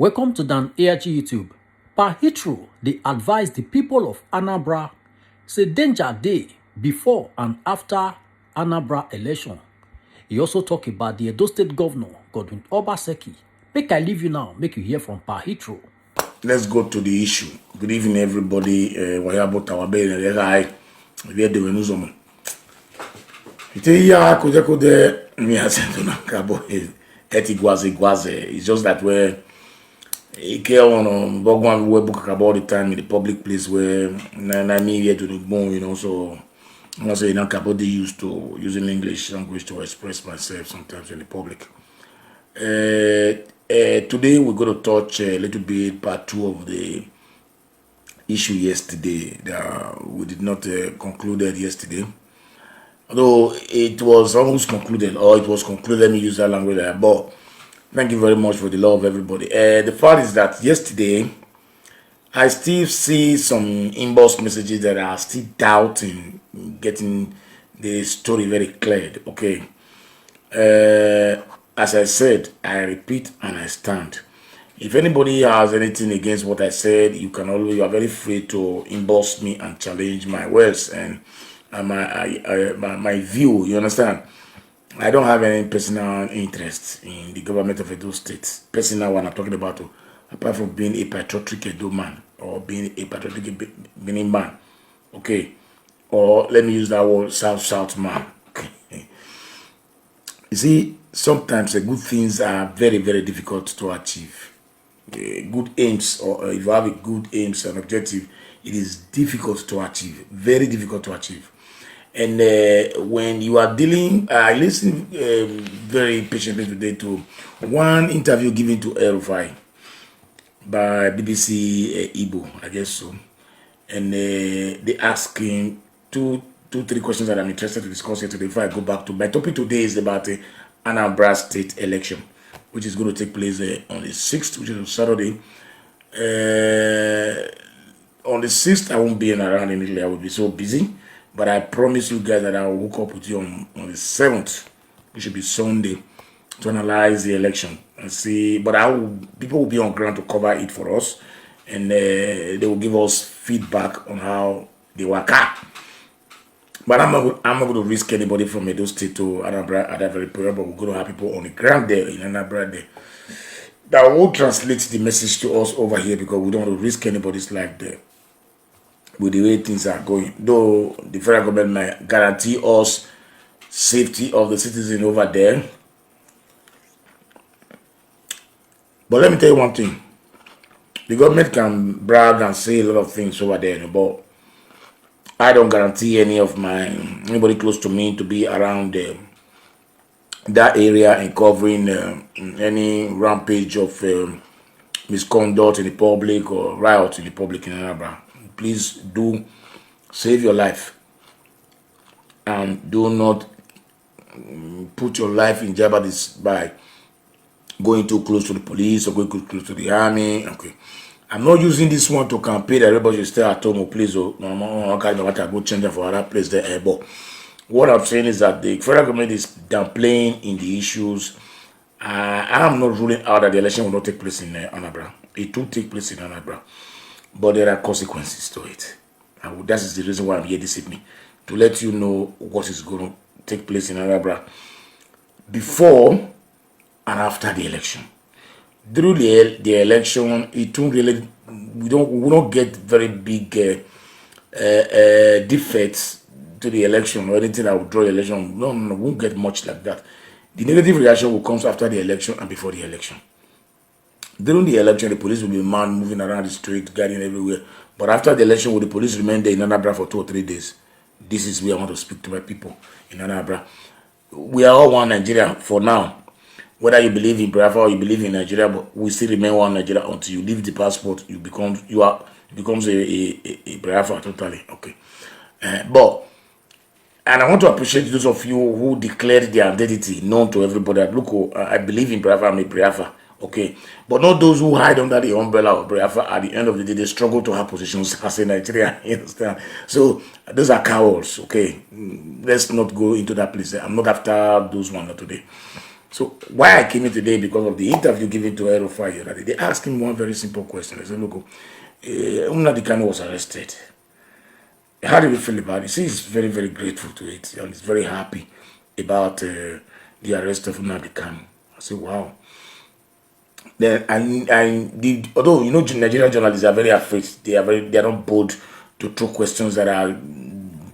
Welcome to Dan AIG YouTube. Per Hitro, they advise the people of Anambra say danger day before and after Anambra election. He also talk about the Edo State Governor, Godwin Obaseki. Make I leave you now, make you hear from Per Hitro. Let's go to the issue. Good evening, everybody. Wayabo Tawabe Rai. We are doing news on. Ya kode mi asento na kabo eti gwaze. It's just that where ike on Bogwan we book about all the time in the public place where na me here to the bone, so I say na kabo they used to using English language to express myself sometimes in the public. Today we're going to touch a little bit part 2 of the issue yesterday that we did not concluded yesterday. Although it was almost concluded, or it was concluded, let me use that language there. But thank you very much for the love, everybody. The fact is that yesterday, I still see some inbox messages that are still doubting getting the story very cleared. Okay. As I said, I repeat and I stand. If anybody has anything against what I said, you are very free to inbox me and challenge my words and my view. You understand? I don't have any personal interest in the government of Edo State. Personal one I'm talking about, apart from being a patriotic Edo man or being a patriotic Benin man. Okay. Or let me use that word, South man. Okay. You see, sometimes the good things are very, very difficult to achieve. Good aims, or if you have a good aims and objective, it is difficult to achieve, very difficult to achieve. And when you are dealing, I listened very patiently today to one interview given to El-Rufai by BBC Igbo, I guess so. And they asked him three questions that I'm interested to discuss here today. Before I go back to my topic today is about the Anambra State election, which is going to take place on the 6th, which is on Saturday. On the 6th, I won't be around in Italy. I will be so busy. But I promise you guys that I will hook up with you on the 7th, which should be Sunday, to analyze the election and see. But people will be on ground to cover it for us, and they will give us feedback on how they work out. But I'm not going to risk anybody from Edo State to Anambra at that very period. But we're going to have people on the ground there in Anambra there that will translate the message to us over here, because we don't want to risk anybody's life there with the way things are going. Though the federal government might guarantee us safety of the citizen over there. But let me tell you one thing. The government can brag and say a lot of things over there, but I don't guarantee anybody close to me to be around that area and covering any rampage of misconduct in the public or riot in the public in Anambra. Please do save your life and do not put your life in jeopardy by going too close to the police or going too close to the army. Okay, I'm not using this one to campaign that everybody should stay at home, please. No, I go change it for another place there. But what I'm saying is that the federal government is downplaying in the issues. I am not ruling out that the election will not take place in Anambra. It will take place in Anambra. But there are consequences to it. And that is the reason why I'm here this evening, to let you know what is going to take place in Anambra before and after the election. During the election, it won't really, we don't get very big defects to the election or anything that will draw the election. No, we won't get much like that. The negative reaction will come after the election and before the election. During the election, the police will be man moving around the street, guarding everywhere. But after the election, will the police remain there in Anambra for 2 or 3 days? This is where I want to speak to my people in Anambra. We are all one Nigeria for now. Whether you believe in Biafra or you believe in Nigeria, but we still remain one Nigeria until you leave the passport. You becomes a Biafra totally. Okay, and I want to appreciate those of you who declared their identity known to everybody. Look, I believe in Biafra. I'm a Biafra. Okay, but not those who hide under the umbrella of Biafra. At the end of the day, they struggle to have positions as a Nigerian. You understand? So those are cowards. Okay, let's not go into that place. I'm not after those ones today. So why I came in today, because of the interview given to El-Rufai, they asked him one very simple question. They said, look, Nnamdi Kanu was arrested. How do you feel about it? He says he's very, very grateful to it, and he's very happy about the arrest of Nnamdi Kanu. I said, wow. Then although you know Nigerian journalists are very afraid, they are not bold to throw questions that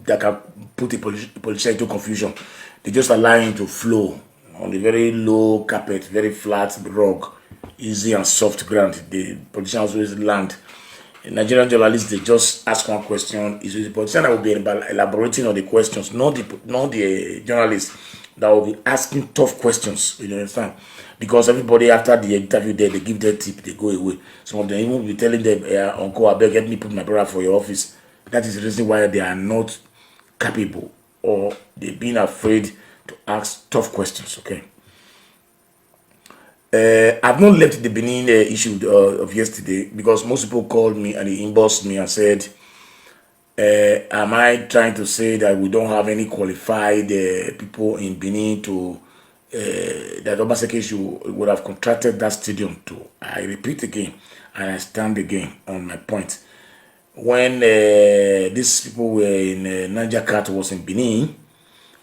can put a politician into confusion. They just allow him to flow on the very low carpet, very flat rug, easy and soft ground. The politicians always land. Nigerian journalists, they just ask one question. It's the politician that will be elaborating on the questions, not the journalists that will be asking tough questions. You understand? Because everybody after the interview there, they give their tip, they go away. Some of them even will be telling them, Uncle, I beg, let me put my brother for your office. That is the reason why they are not capable, or they've been afraid to ask tough questions. Okay. I've not left the Benin issue of yesterday, because most people called me and they inboxed me and said, am I trying to say that we don't have any qualified people in Benin to that Obaseki would have contracted that stadium to? I repeat again, and I stand again on my point. When these people were in Niger Cat was in Benin,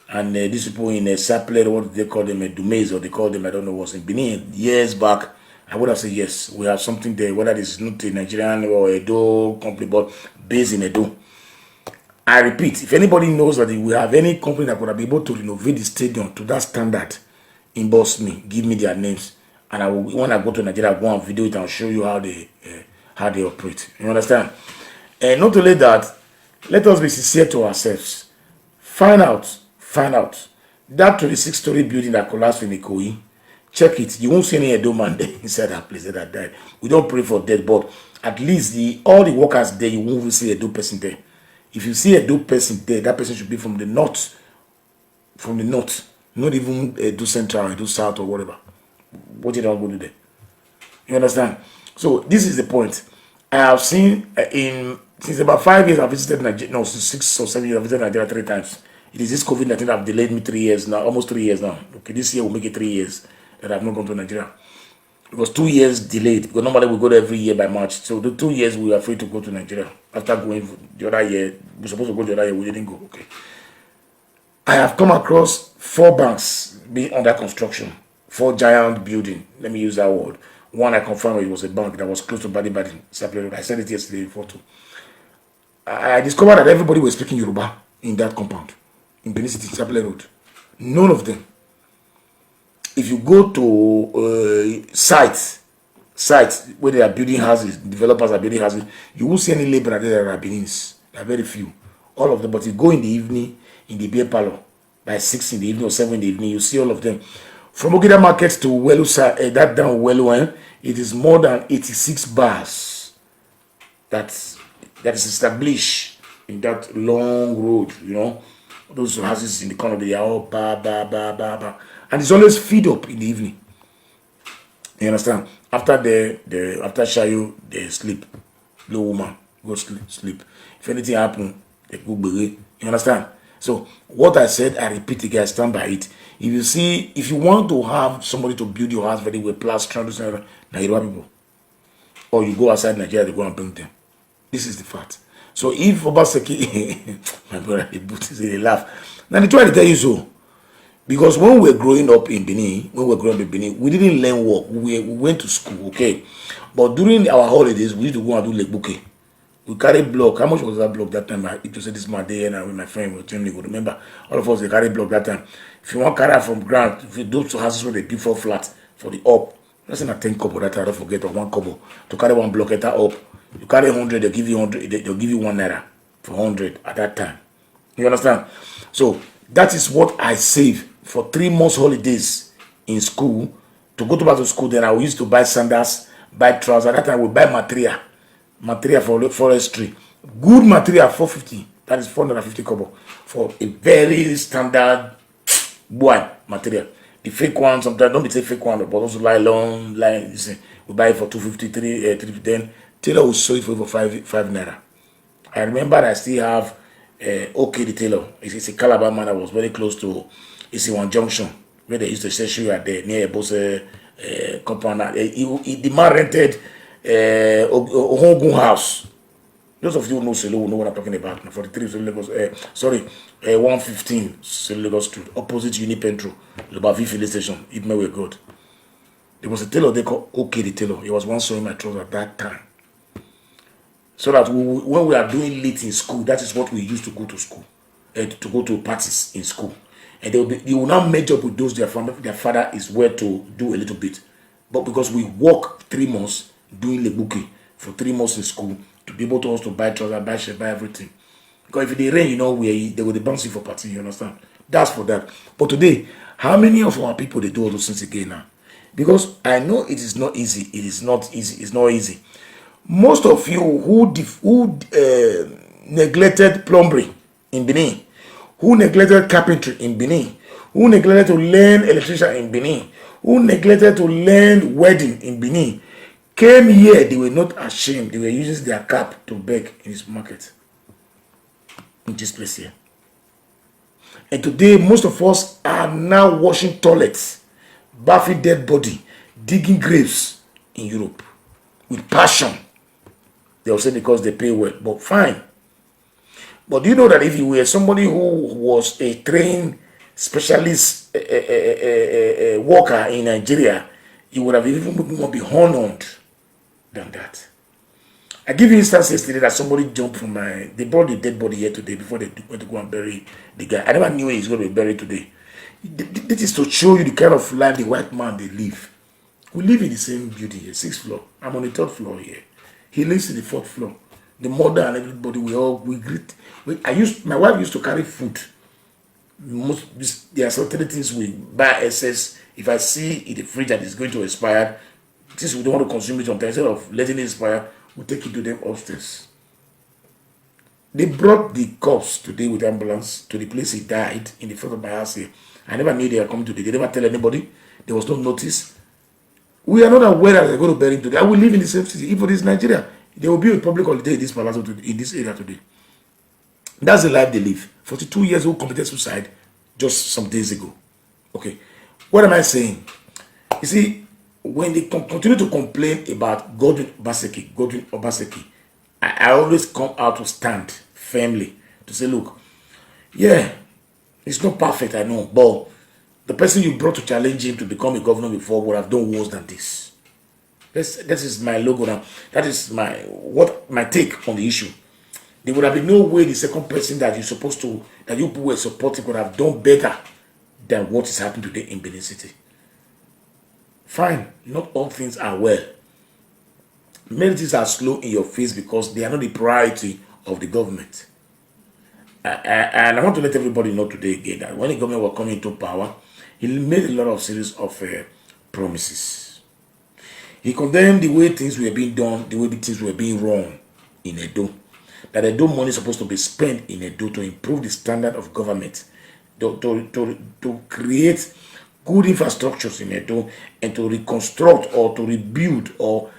and these people in Sapler, what they call them, Dumais, or they call them, I don't know, was in Benin years back, I would have said yes, we have something there, whether it's not a Nigerian or Edo company, but based in Edo. I repeat, if anybody knows that we have any company that would be able to renovate the stadium to that standard, inbox me, give me their names, and I will, when I go to Nigeria, I'll go and video it and show you how they operate. You understand? And not only that, let us be sincere to ourselves. Find out that 26-story building that collapsed in Ikoyi. Check it. You won't see any Edo man there inside that place that died. We don't pray for death, but at least all the workers there, you won't see a Edo person there. If you see a Edo person there, that person should be from the north. From the north. Not even Edo Central, Edo South, or whatever. What did I go to there? You understand? So this is the point. I have seen since about 5 years I've visited Nigeria. No, since 6 or 7 years I've visited Nigeria 3 times. It is this COVID-19 that have delayed me 3 years now, almost 3 years now. Okay, this year will make it 3 years that I've not gone to Nigeria. It was 2 years delayed, because normally we go there every year by March. So the 2 years we were free to go to Nigeria. After going the other year, we were supposed to go the other year, we didn't go. Okay. I have come across 4 banks being under construction, 4 giant building. Let me use that word. One I confirmed it was a bank that was close to Badi Sapler Road. I said it yesterday before too. I discovered that everybody was speaking Yoruba in that compound, in Benin City, Sapler Road. None of them. If you go to sites where they are building houses, developers are building houses, you won't see any laborer there that are Benin's. There are very few. All of them. But you go in the evening, in the beer parlor, by 6 in the evening or 7 in the evening, you see all of them. From Ogida Market to Welu, that down Welu, it is more than 86 bars that is established in that long road, you know. Those houses in the corner, they are all ba. And it's always feed up in the evening. You understand? After after Shayo, they sleep. Low woman, go sleep. If anything happen, they go bury. You understand? So what I said, I repeat again, I stand by it. If you want to have somebody to build your house very well, plaster, Nigerian people, or you go outside Nigeria, they go and bring them. This is the fact. So if Obaseki, my brother, they laugh. Now they try to tell you so. Because when we were growing up in Benin, we didn't learn work. We went to school, okay? But during our holidays, we used to go and do Lake Bouquet. We carry block. How much was that block that time? It was this my day, and with my friend were telling me, remember, all of us, they carry block that time. If you want to carry from ground, if you do to houses where they build for flat, for the up, that's not 10 kobo that I don't forget, or 1 kobo. To carry 1 block at that up, you carry 100, they'll give you 100, they'll give you 1 naira for 100 at that time. You understand? So that is what I save for 3 months holidays in school. To go back to school, then I used to buy sandals, buy trousers. At that time we buy material for forestry. Good material, 450. That is 450 kobo for a very standard boy material. The fake one, sometimes don't be say fake one, but also nylon, we buy it for 253, 310. Tailor will sell it for 5 naira. I remember I still have OK the tailor. It's a Calabar man that was very close to Isiwan Junction. where they used to say you at there near Bose compound. The man rented Ohogun house. Those of you who know Selo will know what I'm talking about. 43 Selo Lagos, 115 Selo Lagos Street, opposite Unipentro, about V filling station. If my way good. There was a tailor they called OK the tailor. He was once sewing my trousers at that time. So that when we are doing late in school, that is what we used to go to school, to go to parties in school. And they will now match up with those their father is where to do a little bit. But because we work 3 months doing the booking for 3 months in school to be able to also buy trousers, buy shirt, buy everything. Because if they rain, you know, they will bounce you for party, you understand? That's for that. But today, how many of our people they do all those things again now? Because I know it is not easy. It is not easy. It's not easy. Most of you who neglected plumbing in Benin, who neglected carpentry in Benin, who neglected to learn electrician in Benin, who neglected to learn wedding in Benin, came here, they were not ashamed. They were using their cap to beg in this market, in this place here. And today, most of us are now washing toilets, bathing dead body, digging graves in Europe with passion. They'll say because they pay well, but fine. But do you know that if you were somebody who was a trained specialist worker in Nigeria, you would have even more be honored than that. I give you instance yesterday that somebody jumped from they brought the dead body here today before they went to go and bury the guy. I never knew he's going to be buried today. This is to show you the kind of life the white man they live. We live in the same building here, 6th floor. I'm on the 3rd floor here. He lives in the 4th floor. The mother and everybody, we greet. My wife used to carry food. There are certain things we buy excess. If I see in the fridge that is going to expire, since we don't want to consume it sometimes, instead of letting it expire, we take it to them upstairs. They brought the corpse today with ambulance to the place he died in the front of my house here. I never knew they were coming today. They never tell anybody. There was no notice. We are not aware that they're going to bury him today. I will live in the same city. If it is Nigeria, there will be a public holiday in this palazzo in this area today. That's the life they live. 42 years old committed suicide just some days ago. Okay. What am I saying? You see, when they continue to complain about Godwin Obaseki, I always come out to stand firmly to say, look, yeah, it's not perfect, I know, but the person you brought to challenge him to become a governor before would have done worse than this. This is my logo now. That is my take on the issue. There would have been no way the second person that you people were supporting could have done better than what is happening today in Benin City. Fine, not all things are well. Many things are slow in your face because they are not the priority of the government. And I want to let everybody know today again that when the government was coming into power, he made a lot of series of promises. He condemned the way things were being done, the way things were being run in Edo. That Edo money is supposed to be spent in Edo to improve the standard of government, to create good infrastructures in Edo, and to reconstruct or to rebuild or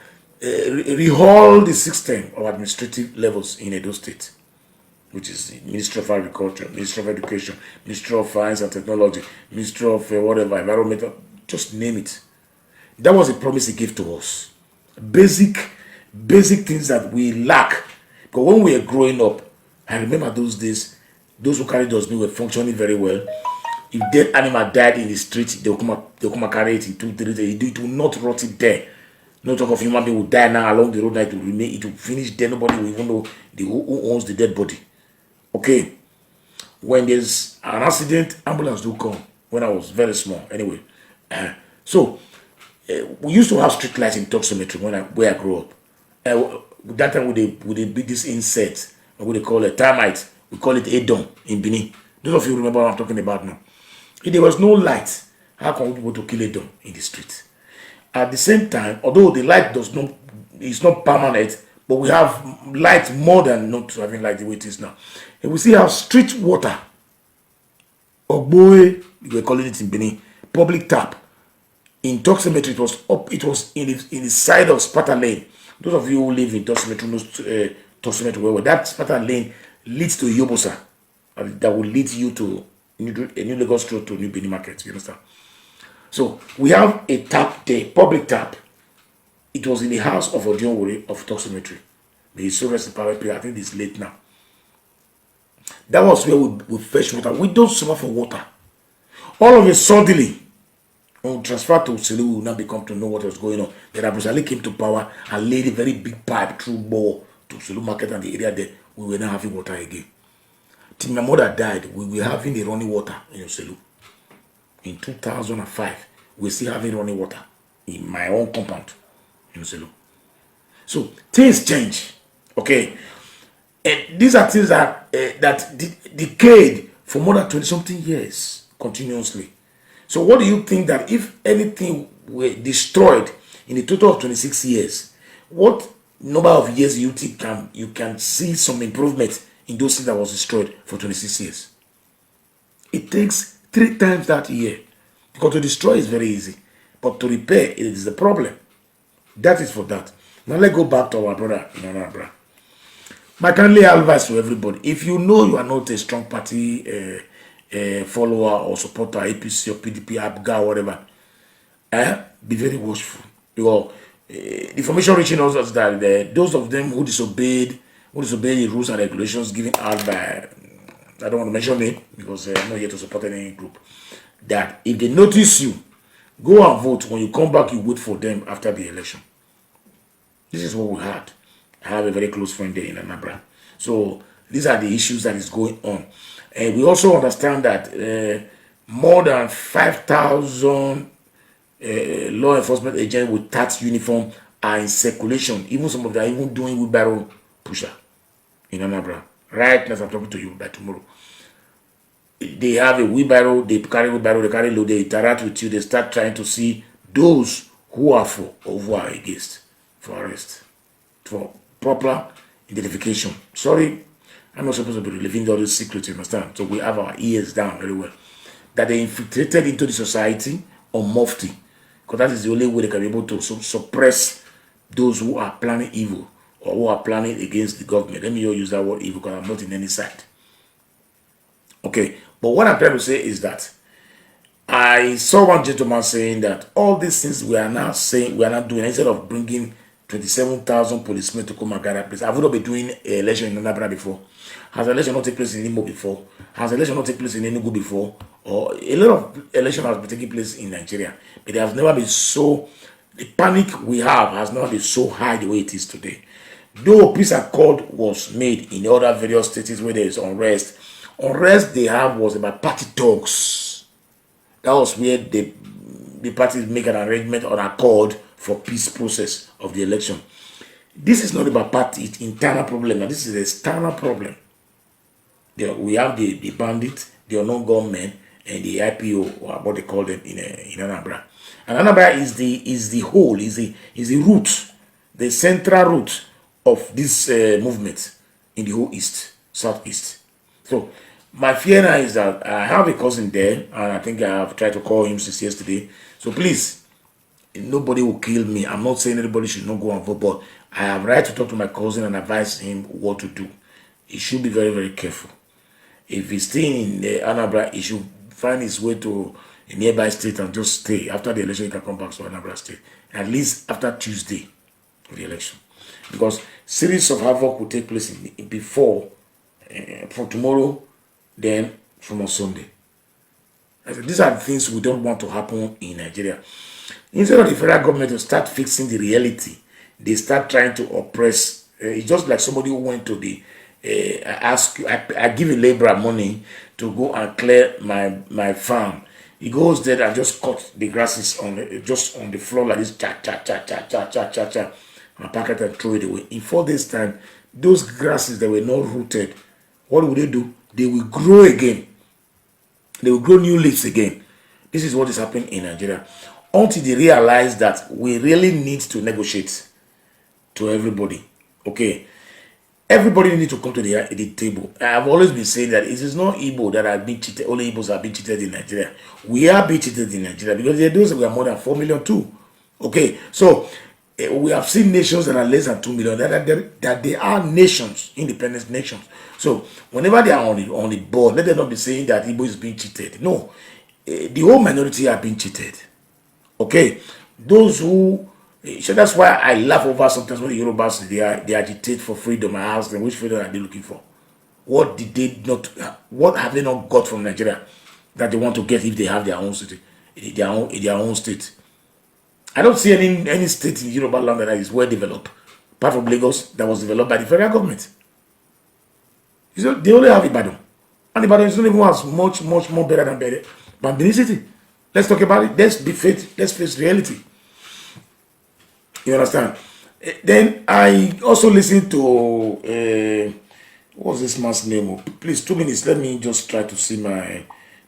rehaul the system of administrative levels in Edo State, which is the Ministry of Agriculture, Ministry of Education, Ministry of Science and Technology, Ministry of whatever, environmental, just name it. That was a promise he gave to us. Basic things that we lack. Because when we were growing up, I remember those days, those who carried us were functioning very well. If dead animal died in the street, they'll come and carry it in 2-3 days. It will not rot it there. No talk of human being will die now along the road, it will remain, it will finish there. Nobody will even know who owns the dead body. Okay. When there's an accident, ambulance do come. When I was very small, anyway. We used to have street lights in Talk Cemetery where I grew up. That time would they be this insect, what would they call it, termite? We call it Edom in Benin. Those of you remember what I'm talking about now. If there was no light, how can we be able to kill Edom in the street? At the same time, although the light is not permanent, but we have light more than not having light the way it is now. And we still have street water. Ogboe, we were calling it in Benin, public tap. In Talk Cemetery, it was in the side of Sparta Lane. Those of you who live in Talk Cemetery know Talk Cemetery well. That Sparta Lane leads to Yobosa. That will lead you to a new Lagos Road to New Benin Market. You understand? So we have a tap there, public tap. It was in the house of Odion Wuri of Talk Cemetery. May his soul rest in power. I think it's late now. That was where we fetch water. We don't suffer for water. All of a suddenly, when we transfer to Selu, we will now become to know what was going on. Then Abu Saleh came to power and laid a very big pipe through bore to Selu Market and the area there. We were now having water again. Till my mother died, we were having the running water in Selu. In 2005, we're still having running water in my own compound in Selu. So things change. Okay. And these are things that decayed for more than 20-something years continuously. So what do you think that if anything were destroyed in a total of 26 years, what number of years you think you can see some improvement in those things that was destroyed for 26 years? It takes 3 times that year. Because to destroy is very easy. But to repair, it is the problem. That is for that. Now let's go back to our brother in Anambra. My kindly advice to everybody: if you know you are not a strong party follower or supporter, APC or PDP, ABGA, or whatever, be very watchful. Because the information reaching us is that those of them who disobeyed the rules and regulations given out by, I don't want to mention name because I'm not here to support any group, that if they notice you, go and vote. When you come back, you wait for them after the election. This is what we had. I have a very close friend there in Anambra. So these are the issues that is going on. And we also understand that more than 5,000 law enforcement agents with tax uniform are in circulation. Even some of them are even doing wheelbarrow pusher in Anambra. Right now, as I'm talking to you, by tomorrow. They have a wheelbarrow, they carry load, they interact with you, they start trying to see those who are for or who are against for arrest, for proper identification. Sorry, I'm not supposed to be revealing all these secrets, you understand? So we have our ears down very well. That they infiltrated into the society or mufti, because that is the only way they can be able to suppress those who are planning evil or who are planning against the government. Let me use that word evil because I'm not in any side. Okay, but what I'm trying to say is that I saw one gentleman saying that all these things we are now doing, instead of bringing 27,000 policemen to come and gather place. I've not been doing an election in Anambra before. Has election not taken place in Imo before? Has election not taken place in Enugu before? Or a lot of election has been taking place in Nigeria, but it has never been so. The panic we have has not been so high the way it is today. Though peace accord was made in other various states where there is unrest, they have was about party talks. That was where the parties make an arrangement or accord for peace process of the election. This is not about party internal problem. Now this is an external problem. We have the bandits, the unknown gunmen, and the IPO, or what they call them in Anambra. And Anambra is the whole, is the root, the central root of this movement in the whole east, southeast. So my fear now is that I have a cousin there, and I think I have tried to call him since yesterday. So please, nobody will kill me. I'm not saying anybody should not go and vote, but I have right to talk to my cousin and advise him what to do. He should be very, very careful. If he's staying in Anambra, he should find his way to a nearby state and just stay. After the election, he can come back to Anambra State. At least after Tuesday of the election. Because series of havoc will take place before, from tomorrow, then from on Sunday. These are the things we don't want to happen in Nigeria. Instead of the federal government to start fixing the reality, they start trying to oppress. It's just like somebody who went to the I give a laborer money to go and clear my farm. He goes there and just cut the grasses just on the floor like this, cha, and pack it and throw it away. In 4 days' time, those grasses that were not rooted, what will they do? They will grow again. They will grow new leaves again. This is what is happening in Nigeria. Until they realize that we really need to negotiate to everybody. Okay. Everybody needs to come to the table. I have always been saying that it is not Igbo that are being cheated. Only Igbos are being cheated in Nigeria. We are being cheated in Nigeria because there are those we are more than 4 million too. Okay, so we have seen nations that are less than 2 million. That they are nations, independent nations. So whenever they are on the board, let them not be saying that Igbo is being cheated. No, the whole minority are being cheated. Okay, those who so that's why I laugh over sometimes when the Yorubas they agitate for freedom. I ask them, which freedom are they looking for? What did they not? What have they not got from Nigeria that they want to get if they have their own city, their own state? I don't see any state in Yoruba land that is well developed, apart from Lagos, that was developed by the federal government. You know, they only have Ibadan, and Ibadan is not even as much more better than Benin City. Let's talk about it. Let's face reality. You understand? Then I also listened to what's this man's name? Oh, please, 2 minutes. Let me just try to see my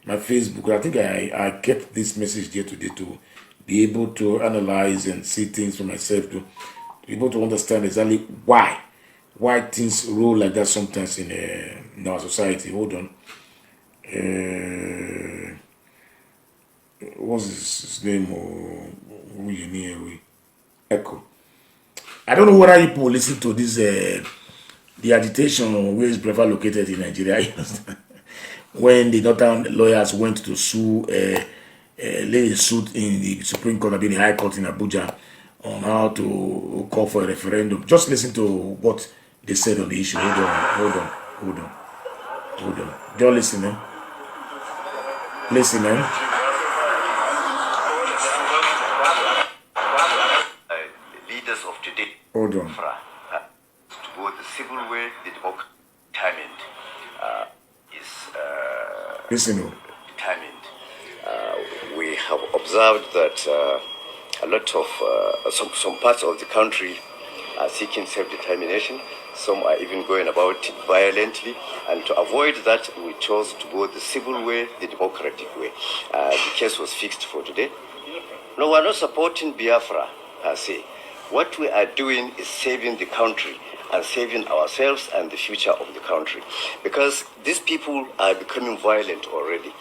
Facebook. I think I kept this message there today to be able to analyze and see things for myself to be able to understand exactly why things roll like that sometimes in our society. Hold on. What's his name? Oh, who you near? Echo. I don't know whether people listen to this the agitation where is Breva located in Nigeria. You understand? When the northern lawyers went to sue lay a suit in the Supreme Court, in the High Court in Abuja, on how to call for a referendum. Just listen to what they said on the issue. Hold on. Just listen, eh? Listen, eh? Leaders of today, Hold on. to go the civil way, the democratic determined is Listen, oh. determined. We have observed that a lot of some parts of the country are seeking self-determination. Some are even going about it violently, and to avoid that, we chose to go the civil way, the democratic way. The case was fixed for today. No, we're not supporting Biafra per se. What we are doing is saving the country and saving ourselves and the future of the country, because these people are becoming violent already.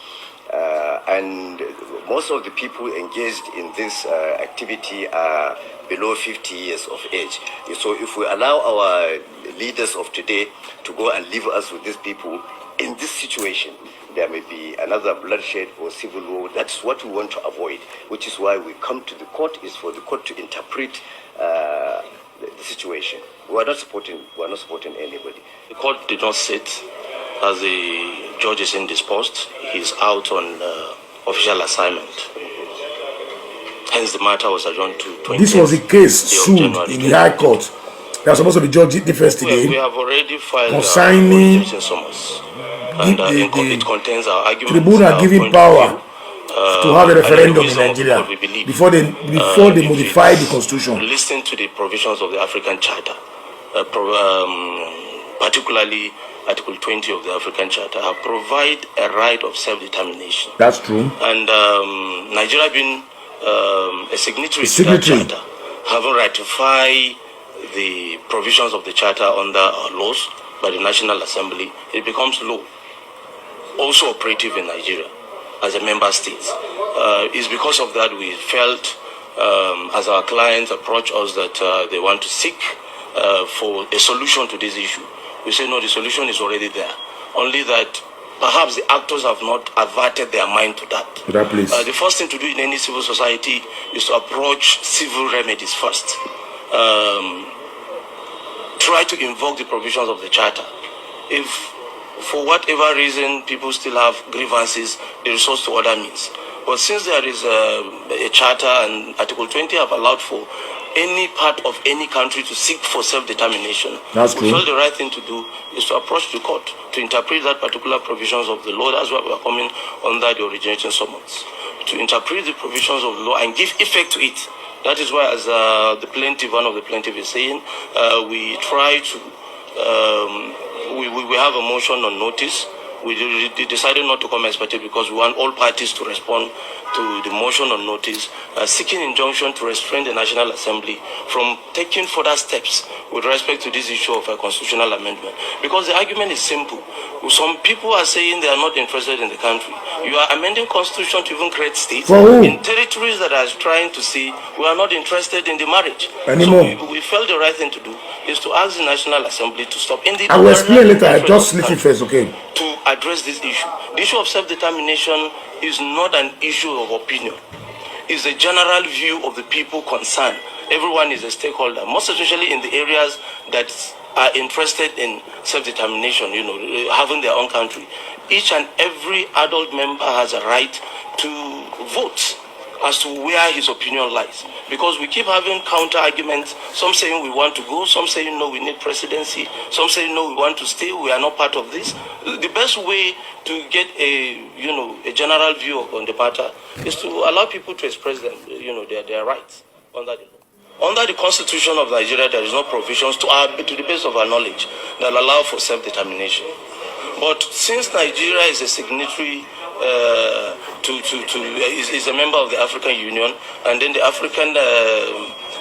And most of the people engaged in this activity are below 50 years of age. So if we allow our leaders of today to go and leave us with these people in this situation, there may be another bloodshed or civil war. That's what we want to avoid, which is why we come to the court, is for the court to interpret the situation. We're not supporting anybody. The court did not sit as the judge is indisposed. He's out on official assignment. Hence, the matter was adjourned to 20th. This was a case sued in the High Court. They're supposed to be judged different today. We have already filed consigning summons. And it contains our arguments. Tribunal giving power to have a referendum in Nigeria before they modify the constitution. Listen to the provisions of the African Charter, particularly Article 20 of the African Charter, provide a right of self-determination. That's true. And Nigeria being a signatory to that charter, having ratified the provisions of the charter under our laws by the National Assembly, it becomes law, also operative in Nigeria as a member state. It's because of that we felt, as our clients approach us, that they want to seek for a solution to this issue. We say no, the solution is already there. Only that perhaps the actors have not averted their mind to that. Place. The first thing to do in any civil society is to approach civil remedies first. Try to invoke the provisions of the charter. If for whatever reason people still have grievances, they resort to other means. But since there is a charter and Article 20 have allowed for any part of any country to seek for self-determination, we felt the right thing to do is to approach the court to interpret that particular provisions of the law. That's why we are coming under the originating summons, to interpret the provisions of the law and give effect to it. That is why, as the plaintiff, one of the plaintiffs is saying, we try to, we have a motion on notice. We decided not to come expected because we want all parties to respond to the motion on notice, seeking injunction to restrain the National Assembly from taking further steps with respect to this issue of a constitutional amendment. Because the argument is simple. Some people are saying they are not interested in the country. You are amending constitution to even create states in territories that are trying to say we are not interested in the marriage. Anymore. So we felt the right thing to do is to ask the National Assembly to stop. I will explain later. I just listen first, okay? To address this issue. The issue of self-determination is not an issue of opinion. is a general view of the people concerned. Everyone is a stakeholder, most especially in the areas that are interested in self-determination, having their own country. Each and every adult member has a right to vote as to where his opinion lies. Because we keep having counter arguments, some saying we want to go, some saying no, we need presidency, some saying no, we want to stay, we are not part of this. The best way to get a general view on the matter is to allow people to express their rights under the law. Under the Constitution of Nigeria, there is no provisions to the best of our knowledge that allow for self-determination. But since Nigeria is a signatory is a member of the African Union, and then the African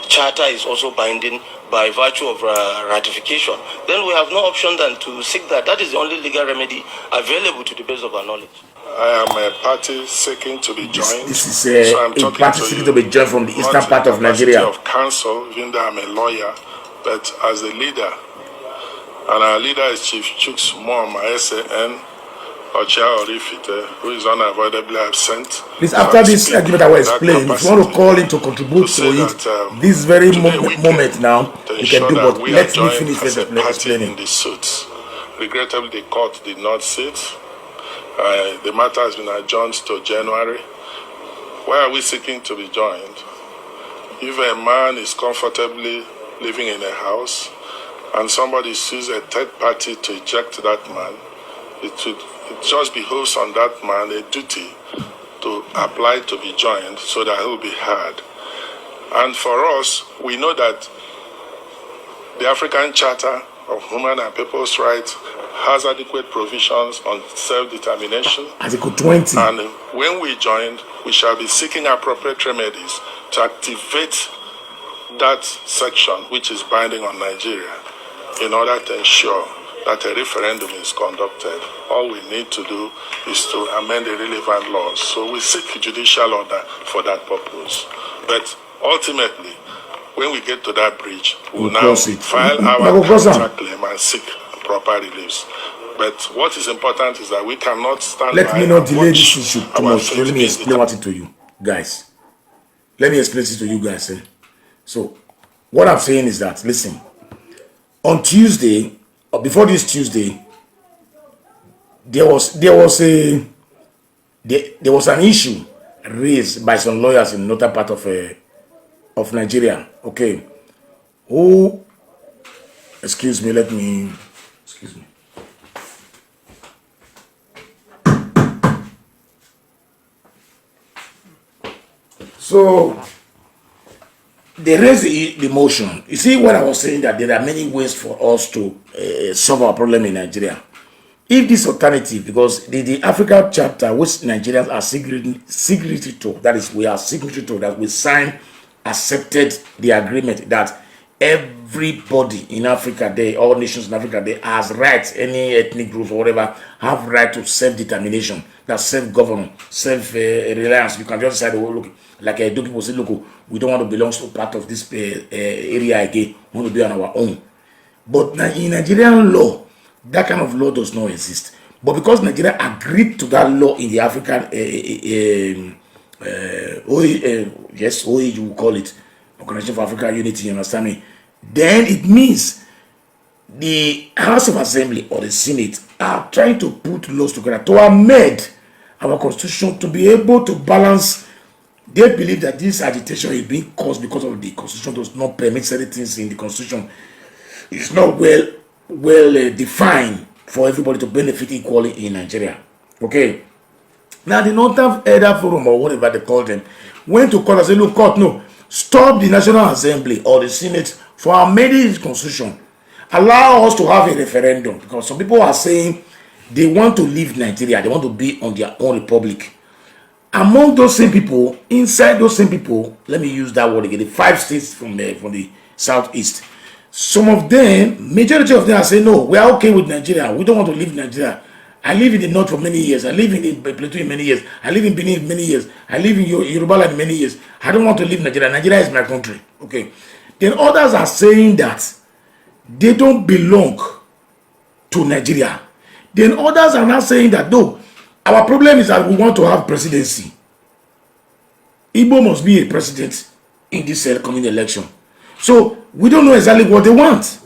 Charter is also binding by virtue of ratification, then we have no option than to seek that. That is the only legal remedy available to the best of our knowledge. I am a party seeking to be joined. This is a party seeking to be joined from the eastern part of Nigeria. Of council, even though I'm a lawyer, but as a leader, and our leader is Chief Chuks Muama SAN Ocha Orifite, who is unavoidably absent. Please, after this argument I will explain, if you want to call in to contribute to it, this very moment now, you can do, but let me finish this explaining. In the suits. Regrettably, the court did not sit. The matter has been adjourned to January. Why are we seeking to be joined? If a man is comfortably living in a house and somebody sues a third party to eject that man, it just behoves on that man a duty to apply to be joined so that he will be heard. And for us, we know that the African Charter of Human and People's Rights has adequate provisions on self-determination. Article 20. And when we join, we shall be seeking appropriate remedies to activate that section which is binding on Nigeria in order to ensure that a referendum is conducted. All we need to do is to amend the relevant laws. So we seek judicial order for that purpose. But ultimately, when we get to that bridge, we'll now file our counterclaim and seek proper reliefs. But what is important is that we cannot stand Let by me not delay this watch issue too much. Let me explain what it to you guys. Let me explain it to you guys. So, what I'm saying is that, listen, on Tuesday, or before this Tuesday, there was an issue raised by some lawyers in northern part of Nigeria. Okay, excuse me. So they raised the motion. You see what I was saying, that there are many ways for us to solve our problem in Nigeria. If this alternative, because the African Charter, which Nigerians are signatory to, that is, we are signatory to, that we signed, accepted the agreement that everybody in Africa, all nations in Africa, they has rights, any ethnic group or whatever, have right to self-determination, that self-government, self-reliance. You can just decide, oh, look, like I do, people say, look, we don't want to belong to part of this area again, we want to be on our own. But in Nigerian law, that kind of law does not exist. But because Nigeria agreed to that law in the African, OAU, you will call it, Organization for African Unity, you understand me? Then it means the House of Assembly or the Senate are trying to put laws together to amend our constitution to be able to balance. They believe that this agitation is being caused because of the constitution does not permit certain things in the constitution. It's not well defined for everybody to benefit equally in Nigeria. Okay. Now the Northern Elder Forum, or whatever they call them, went to court and said, look, court, no, stop the National Assembly or the Senate for amending the constitution. Allow us to have a referendum, because some people are saying they want to leave Nigeria, they want to be on their own republic. Among those same people, inside those same people, let me use that word again, the 5 states from the southeast, some of them, majority of them are saying, no, we are okay with Nigeria, we don't want to leave Nigeria. I live in the north for many years, I live in the Plateau in many years, I live in Benin many years, I live in Yoruba land many years. I don't want to leave Nigeria. Nigeria is my country. Okay. Then others are saying that they don't belong to Nigeria. Then others are now saying that, no, our problem is that we want to have presidency. Igbo must be a president in this coming election. So we don't know exactly what they want.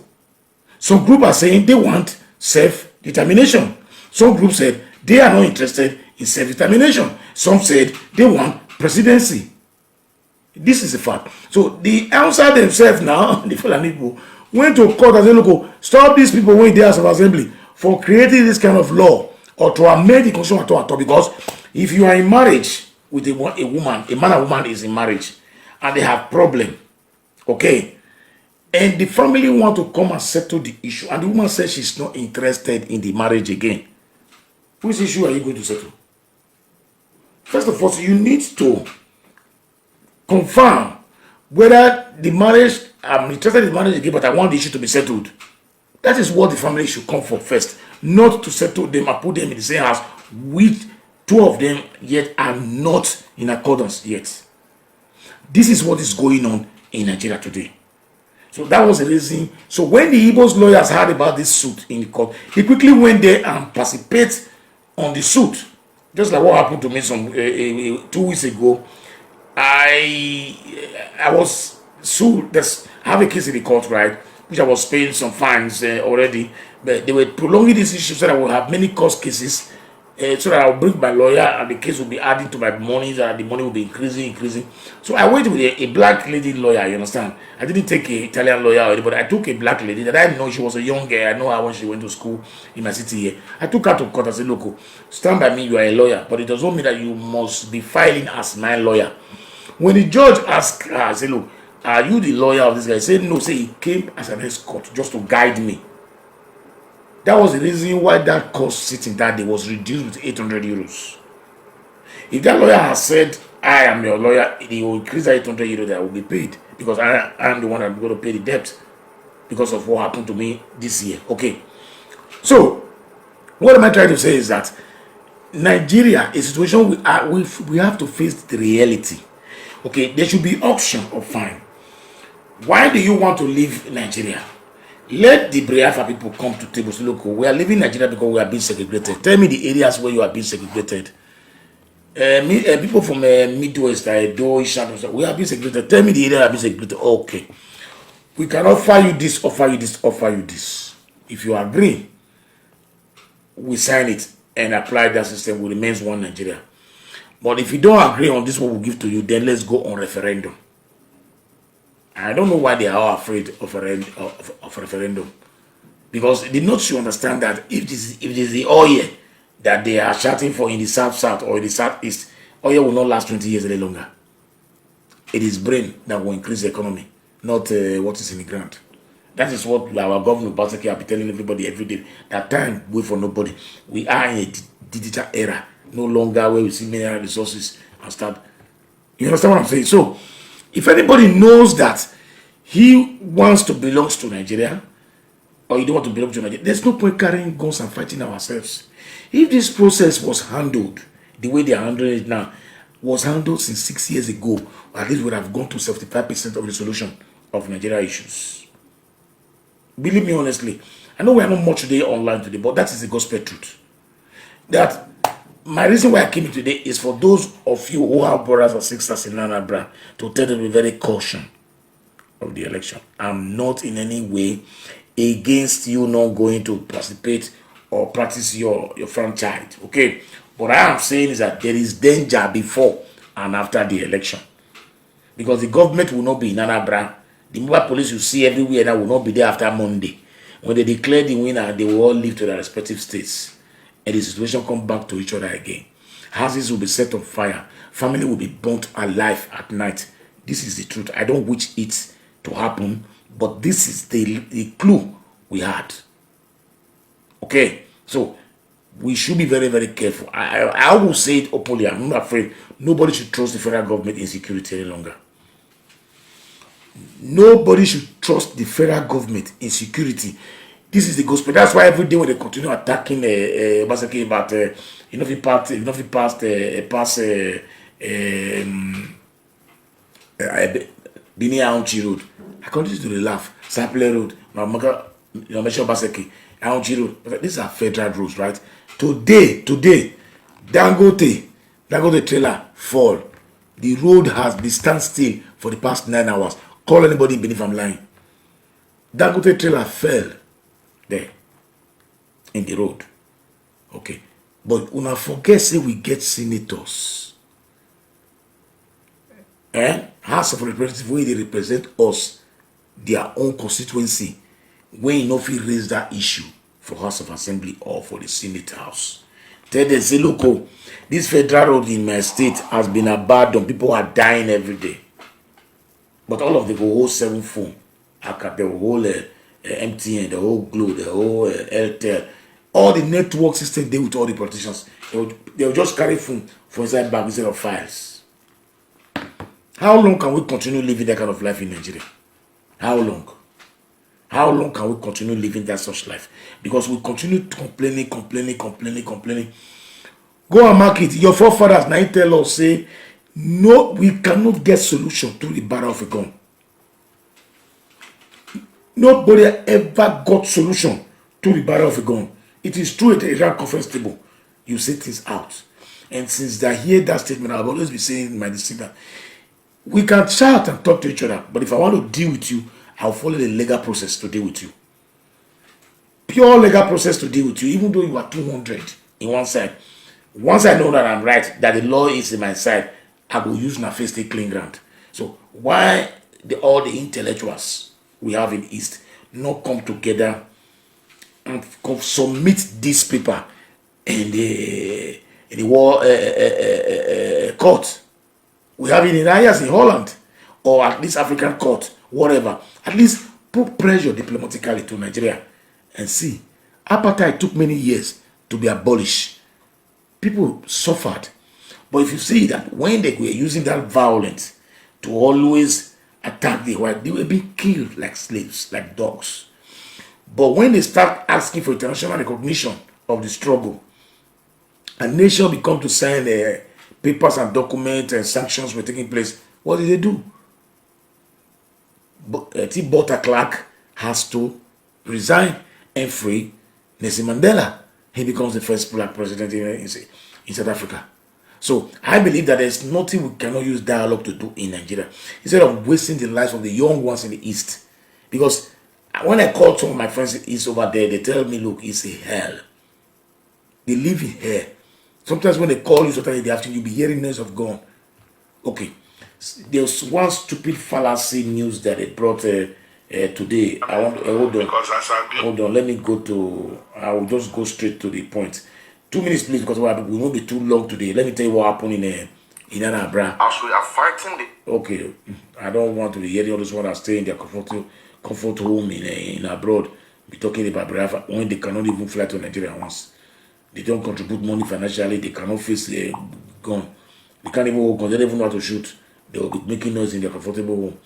Some groups are saying they want self-determination. Some groups said they are not interested in self-determination. Some said they want presidency. This is a fact. So the answer themselves now, the Fulani people, went to court and said, look, stop these people when they House of Assembly for creating this kind of law or to amend the constitution at all. Because if you are in marriage with a woman, a man and woman is in marriage, and they have problem, okay, and the family want to come and settle the issue, and the woman says she's not interested in the marriage again, which issue are you going to settle? First of all, you need to confirm whether the marriage, I'm interested in the marriage again, but I want the issue to be settled. That is what the family should come for first, not to settle them and put them in the same house with two of them yet are not in accordance yet. This is what is going on in Nigeria today. So that was the reason. So when the Igbo's lawyers heard about this suit in the court, he quickly went there and participated on the suit. Just like what happened to me some 2 weeks ago. I was sued. I have a case in the court, right, which I was paying some fines already, but they were prolonging this issue so that I will have many court cases, so that I will bring my lawyer and the case will be adding to my money, and the money will be increasing. So I went with a black lady lawyer, you understand. I didn't take an Italian lawyer or anybody. I took a black lady that I know. She was a young girl. I know her when she went to school in my city here. I took her to court and said, look, stand by me, you are a lawyer, but it does not mean that you must be filing as my lawyer. When the judge asked her, I said, look, are you the lawyer of this guy? He said, no. Say he came as an escort just to guide me. That was the reason why that cost sitting that day was reduced with 800 euros. If that lawyer has said, I am your lawyer, he will increase that 800 euros that will be paid, because I am the one that's going to pay the debt because of what happened to me this year. Okay. So, what am I trying to say is that Nigeria is a situation we have to face the reality. Okay, there should be option of fine. Why do you want to leave Nigeria? Let the Biafra people come to table. So look, we are leaving Nigeria because we are being segregated. Tell me the areas where you are being segregated. People from Midwest, we are being segregated. Tell me the area are being segregated. Okay, we can offer you this, offer you this, offer you this. If you agree, we sign it and apply that system. We remains one Nigeria. But if you don't agree on this, what we give to you, then let's go on referendum. I don't know why they are afraid of referendum, because they not should understand that if this is the oil that they are shouting for in the south or in the southeast, oil will not last 20 years any longer. It is brain that will increase the economy, not what is in the ground. That is what our governor basically have been telling everybody every day. That time wait for nobody. We are in a digital era, no longer where we see mineral resources and start. You understand what I'm saying? So, if anybody knows that he wants to belong to Nigeria, or you don't want to belong to Nigeria, there's no point carrying guns and fighting ourselves. If this process was handled the way they are handling it now, was handled since 6 years ago, at least we would have gone to 75% of the solution of Nigeria issues. Believe me honestly, I know we are not much today online today, but that is the gospel truth. That my reason why I came today is for those of you who have brothers or sisters in Anambra to tell them to be very cautious of the election. I'm not in any way against you not going to participate or practice your franchise, okay? What I am saying is that there is danger before and after the election, because the government will not be in Anambra. The mobile police you see everywhere now will not be there after Monday. When they declare the winner, they will all leave to their respective states, and the situation come back to each other again. Houses will be set on fire. Family will be burnt alive at night. This is the truth. I don't wish it to happen, but this is the clue we had. Okay, so we should be very, very careful. I will say it openly. I'm not afraid. Nobody should trust the federal government in security any longer. Nobody should trust the federal government in security. This is the gospel. That's why every day when they continue attacking basically about if he passed Bini Aunchi Road, I continue to laugh. Sample Road, mention Baseki, Aunchi Road. These are federal roads, right? Today, Dangote trailer fall. The road has been standstill for the past 9 hours. Call anybody beneath I'm lying. Dangote trailer fell there in the road. Okay. But una forget say we get senators. House of Representatives where they represent us, their own constituency, when you know if you raise that issue for House of Assembly or for the Senate House. Tell them, say, look, oh, this federal road in my state has been abandoned. People are dying every day. But all of them go whole 7 phone, the whole MTN, the whole Glo, the whole Airtel, all the network system they with all the politicians. They'll just carry phone for inside bag instead of files. How long can we continue living that kind of life in Nigeria? How long? How long can we continue living that such life? Because we continue complaining. Go and mark it. Your forefathers now tell us, say, no, we cannot get solution through the barrel of a gun. Nobody ever got solution through the barrel of a gun. It is true at the Iran conference table. You say things out. And since I hear that statement, I've always been saying in my decision that we can shout and talk to each other, but if I want to deal with you, I'll follow the legal process to deal with you. Pure legal process to deal with you, even though you are 200 in one side. Once I know that I'm right, that the law is in my side, I will use my face to clean ground. So why all the intellectuals we have in East not come together and submit this paper in the war court? We have it in Ayers in Holland, or at least African court, whatever. At least put pressure diplomatically to Nigeria and see. Apartheid took many years to be abolished. People suffered. But if you see that when they were using that violence to always attack the white, they were being killed like slaves, like dogs. But when they start asking for international recognition of the struggle, a nation become to sign papers and documents and sanctions were taking place, what did they do? T. Butter Clark has to resign and free Nelson Mandela. He becomes the first black president in South Africa. So I believe that there's nothing we cannot use dialogue to do in Nigeria instead of wasting the lives of the young ones in the East. Because when I call some of my friends in the East over there, they tell me, look, it's a hell. They live in hell. Sometimes when they call you, sometimes in the afternoon, you'll be hearing names of gun. Okay. There's one stupid fallacy news that they brought today. I want to hold on. Let me go to. I will just go straight to the point. 2 minutes, please, because we won't be too long today. Let me tell you what happened in Anambra. As we are fighting the. Okay, I don't want to be hearing all those ones that stay in their comfort home in abroad. Be talking about Biafra when they cannot even fly to Nigeria once. They don't contribute money financially. They cannot face a gun. They can't even walk. They don't even know how to shoot. They will be making noise in their comfortable home.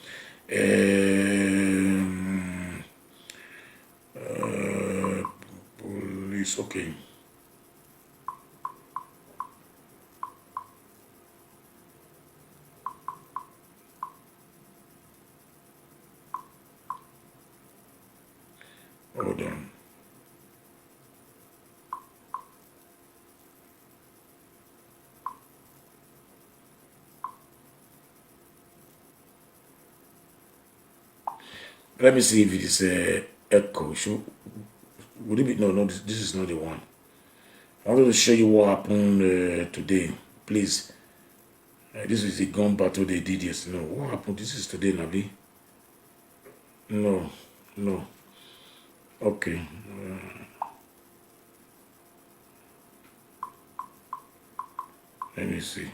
Police, okay. Hold on. Let me see if it is echo. Would it be? No, this is not the one. I wanted to show you what happened today. Please. This is the gun battle they did yesterday. No, what happened? This is today, Nabi. No. Okay. Let me see.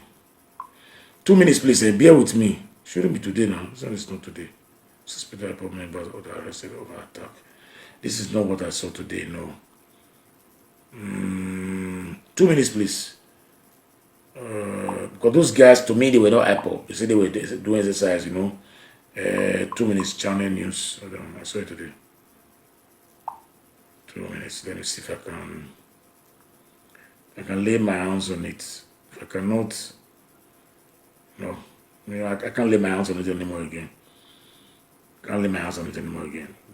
2 minutes, please. Bear with me. Shouldn't be today now. It's not today. Suspected airport members are arrested over attack. This is not what I saw today, no. 2 minutes, please. Because those guys, to me, they were not Apple. They said they were doing exercise, 2 minutes, channel news. Hold on, I saw it today. 2 minutes. Let me see if I can lay my hands on it. If I cannot, no. I can't lay my hands on it anymore again.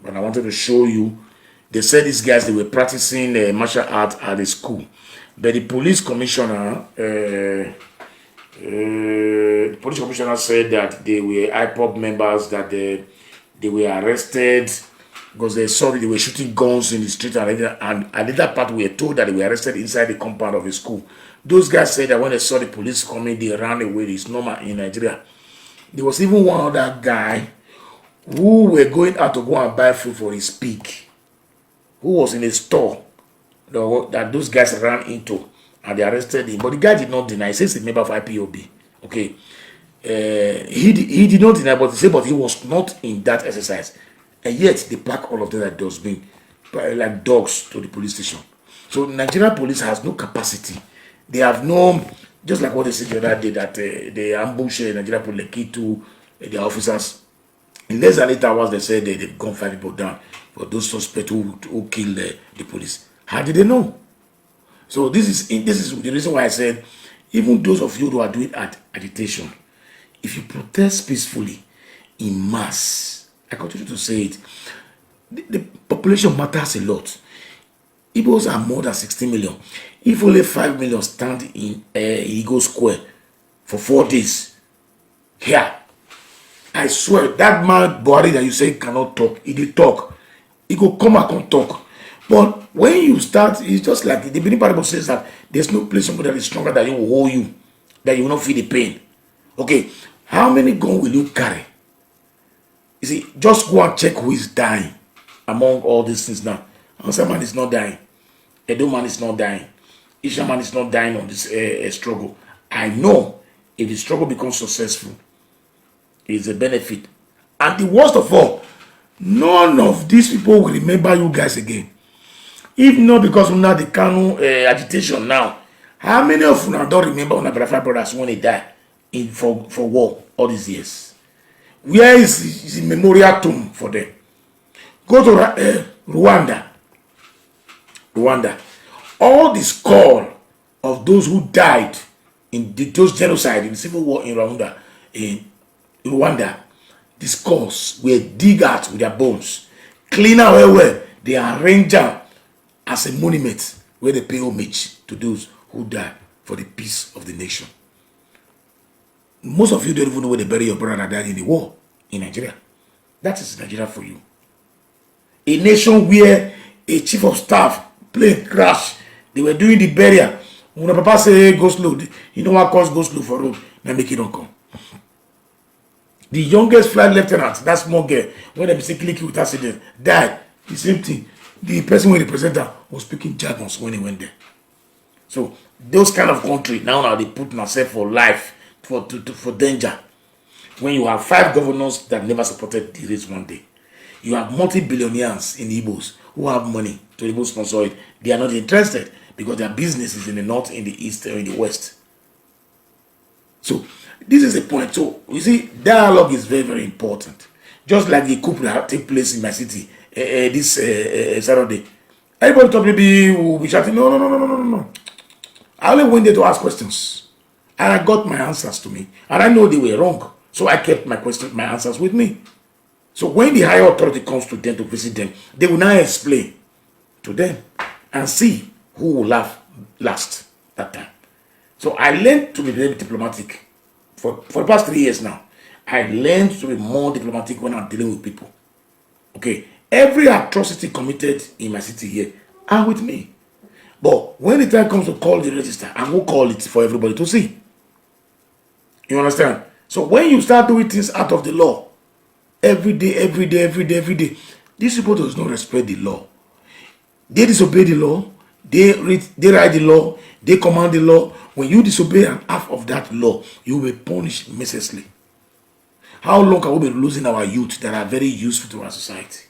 But I wanted to show you. They said these guys, they were practicing martial arts at the school. But the police commissioner, The police commissioner said that they were IPOB members, that they were arrested because they saw that they were shooting guns in the street, and another part we were told that they were arrested inside the compound of a school. Those guys said that when they saw the police coming, they ran away. It's normal in Nigeria. There was even one other guy who were going out to go and buy food for his pig, who was in a store that those guys ran into, and they arrested him. But the guy did not deny. He says he's a member of IPOB. Okay. He did not deny, but he said, but he was not in that exercise. And yet they pack all of them like dustbin, like dogs, to the police station. So Nigerian police has no capacity. They have no, just like what they said the other day, that they ambush Nigerian police, key to their officers. In less than 8 hours, they said they've gone 5 people down for those suspects who killed the police. How did they know? So this is the reason why I said, even those of you who are doing agitation, if you protest peacefully in mass, I continue to say it, the population matters a lot. Igbos are more than 60 million. If only 5 million stand in Eagle Square for 4 days, here, I swear, that man Buhari that you say cannot talk, he did talk. He go come and come talk. But when you start, it's just like the Benin Bible says that there's no place somebody that is stronger than you will hold you, that you will not feel the pain. Okay, how many guns will you carry? You see, just go and check who is dying among all these things now. Hausa man is not dying. Edo man is not dying. Isha man is not dying on this struggle. I know if the struggle becomes successful, it's a benefit. And the worst of all, none of these people will remember you guys again. If not because of now the Kanu agitation now, how many of you now don't remember when Biafra brothers when they died for war all these years? Where is the memorial tomb for them? Go to Rwanda. All the skull of those who died in those genocide in the civil war in Rwanda, the skulls were dig out with their bones, clean out well. They arrange them as a monument where they pay homage to those who died for the peace of the nation. Most of you don't even know where they bury your brother that died in the war in Nigeria. That is Nigeria for you. A nation where a chief of staff plane crash, they were doing the burial. When Papa say go slow, you know what cause go slow for road? Now make it don't come. The youngest flight lieutenant, that small girl, when they mistakenly killed with accident, died. The same thing. The person who represented her was speaking jargons when he went there. So those kind of country now they put themselves for life, for danger. When you have 5 governors that never supported the race one day, you have multi-billionaires in Igbos who have money to even sponsor it. They are not interested because their business is in the north, in the east, or in the west. So this is a point. So you see, dialogue is very, very important. Just like the coup that take place in my city this Saturday. Everybody thought maybe will be shouting, no. I only went there to ask questions. And I got my answers to me. And I know they were wrong. So I kept my answers with me. So when the higher authority comes to them to visit them, they will now explain to them and see who will laugh last that time. So I learned to be very diplomatic for the past 3 years now. I learned to be more diplomatic when I'm dealing with people. Okay, every atrocity committed in my city here are with me. But when the time comes to call the register, I will call it for everybody to see. You understand? So when you start doing things out of the law, every day, these people does not respect the law. They disobey the law. They write the law. They command the law. When you disobey an half of that law, you will be punished mercilessly. How long can we be losing our youth that are very useful to our society?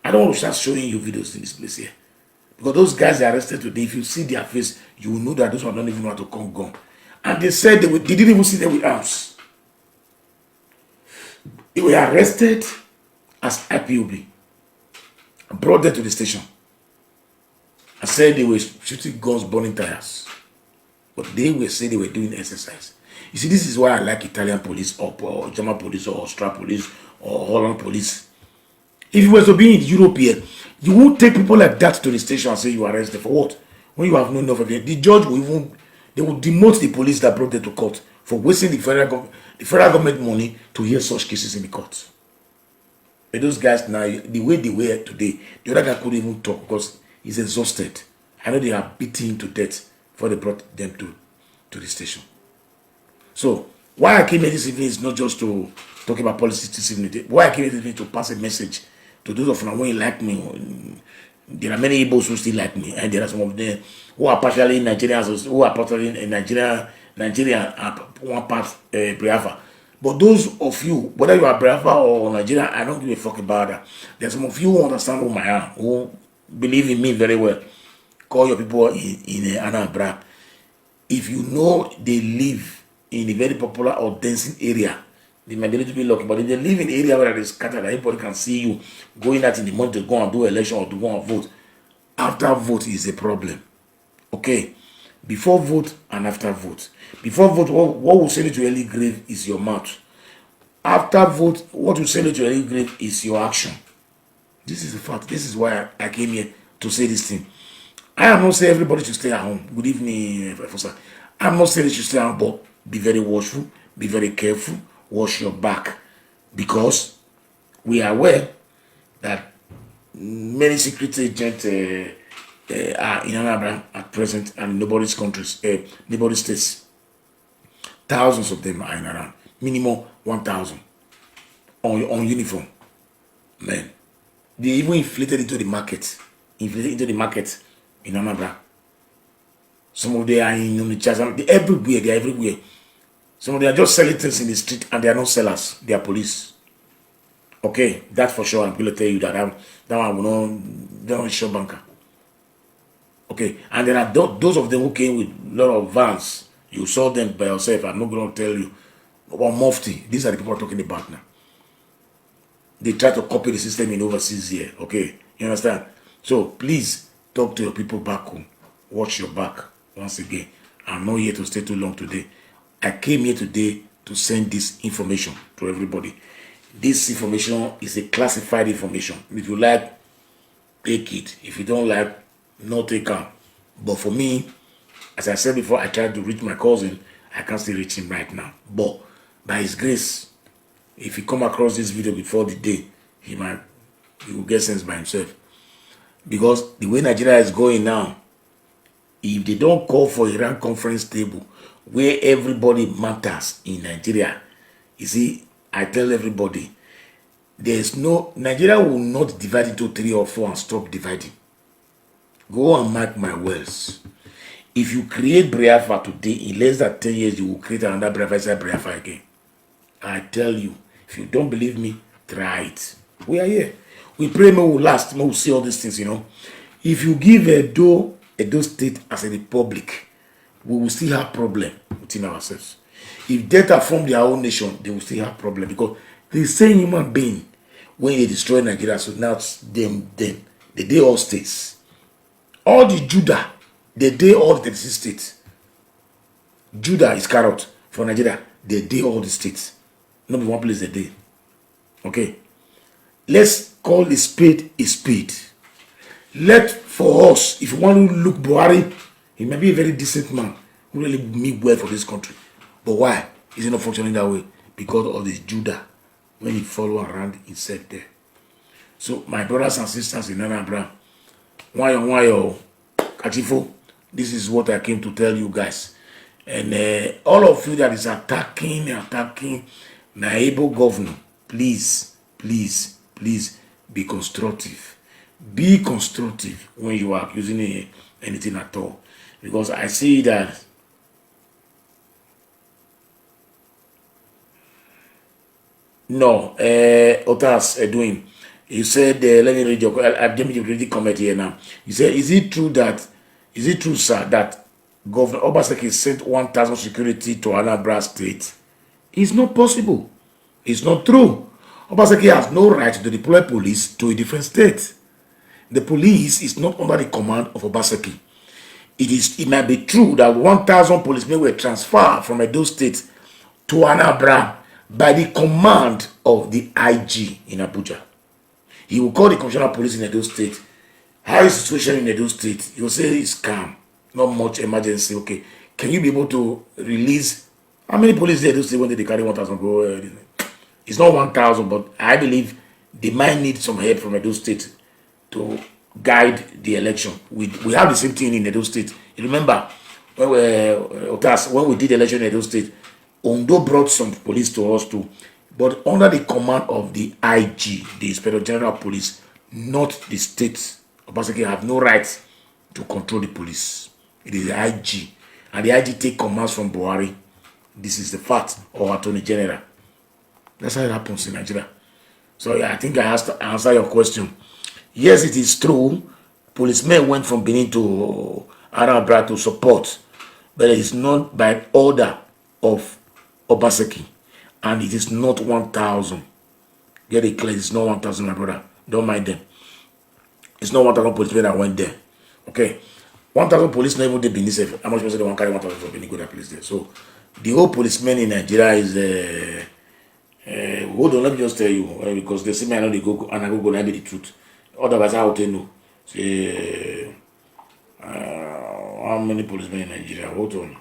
I don't want to start showing you videos in this place here. Because those guys they arrested today, if you see their face, you will know that those one don't even know how to come gun. And they said they didn't even see them with arms. They were arrested as IPOB. Brought them to the station. And said they were shooting guns, burning tires. But they were saying they were doing exercise. You see, this is why I like Italian police or German police or Austrian police or Holland police. If you were to be in Europe here, you won't take people like that to the station and say you arrest them for what? When you have no enough of it. The They will demote the police that brought them to court for wasting the federal government money to hear such cases in the court. But those guys now, the way they were today, the other guy couldn't even talk because he's exhausted. I know they are beating him to death before they brought them to the station. So why I came here this evening is not just to talk about politics this evening. Why I came here this evening to pass a message to those of you who like me. There are many Igbos who still like me, and there are some of them who are partially Nigerians, who are partially in Nigeria, one part Biafra. But those of you, whether you are Biafra or Nigeria, I don't give a fuck about that. There's some of you who understand who I am, who believe in me very well. Call your people in Anambra. If you know they live in a very popular or dancing area, they might be a little bit lucky. But if they live in an area where it is scattered, everybody can see you going out in the morning to go and do election or to go and vote. After vote is a problem. Okay? Before vote and after vote. Before vote, what will send you to early grave is your mouth. After vote, what will send you to early grave is your action. This is the fact. This is why I came here to say this thing. I am not saying everybody should stay at home. Good evening, Professor. I'm not saying you should stay at home, but be very watchful, be very careful, wash your back. Because we are aware that many secret agents are in Anambra at present and nobody's countries, nobody's states. Thousands of them are in around. Minimum 1,000 on uniform. Man. They even inflated into the market. In Anambra. Some of them are in Onitsha. They're everywhere. Some of them are just selling things in the street and they are not sellers. They are police. Okay, that's for sure. I'm going to tell you that one will not show banker. Okay, and there are those of them who came with a lot of vans. You saw them by yourself. I'm not going to tell you. About Mufti. These are the people I'm talking about now. They try to copy the system in overseas here. Okay, you understand? So please talk to your people back home. Watch your back once again. I'm not here to stay too long today. I came here today to send this information to everybody. This information is a classified information. If you like, take it. If you don't like, not take it. But for me, as I said before, I tried to reach my cousin. I can't still reach him right now. But by his grace, if he come across this video before the day, he will get sense by himself. Because the way Nigeria is going now, if they don't call for Iran conference table where everybody matters in Nigeria, you see, I tell everybody, Nigeria will not divide into 3 or 4 and stop dividing. Go and mark my words. If you create Biafra today, in less than 10 years, you will create another Biafra again. I tell you, if you don't believe me, try it. We are here. We pray may will last, may will see all these things, you know. If you give Edo State as a republic, we will still have problem within ourselves. If Delta form their own nation, they will still have problem because the same human being when they destroy Nigeria, so now it's them, they all states. All the Judah, they all the 36 states. Judah is carrot for Nigeria, they all the states. Not one place they day. Okay. Let's call a spade a spade. Let for us, if you want to look Buhari, he may be a very decent man who really mean well for this country. But why is he not functioning that way? Because of this Judah when he follow around himself there. So my brothers and sisters in Anambra, Wayo, Kachifo, this is what I came to tell you guys. And all of you that is attacking Naibo governor, please be constructive. Be constructive when you are accusing anything at all. Because I see that no, Otas doing. You said, let me read your. Let me read the comment here now. You said, is it true, sir, that Governor Obaseki sent 1,000 security to Anambra State? It's not possible. It's not true. Obaseki has no right to deploy police to a different state. The police is not under the command of Obaseki. It might be true that 1,000 policemen were transferred from Edo State to Anambra by the command of the IG in Abuja. He will call the commissioner of police in Edo State. How is the situation in Edo State? He will say it's calm, not much emergency. Okay, can you be able to release how many police there do say when they carry 1,000 go? It's not 1,000, but I believe they might need some help from Edo State to guide the election. We have the same thing in Edo State. You remember when we did the election in Edo State, Ondo brought some police to us too, but under the command of the IG, the Inspector General of Police, not the state. Obaseki have no right to control the police. It is the IG, and the IG take commands from Buhari. This is the fact, or Attorney General. That's how it happens in Nigeria. So yeah, I think I have to answer your question. Yes, it is true. Policemen went from Benin to Anambra to support, but it is not by order of Obaseki, and it is not 1,000. Get it clear, it's not 1,000, my brother. Don't mind them. It's not 1,000 policemen that went there. Okay. 1,000 policemen even they Benin. How much person they want to carry 1,000 from Benin go that place there? So the whole policemen in Nigeria is hold on, let me just tell you, because they say me I know they go and I go be the truth. Otherwise, how would they know? Say how many policemen in Nigeria? Hold on.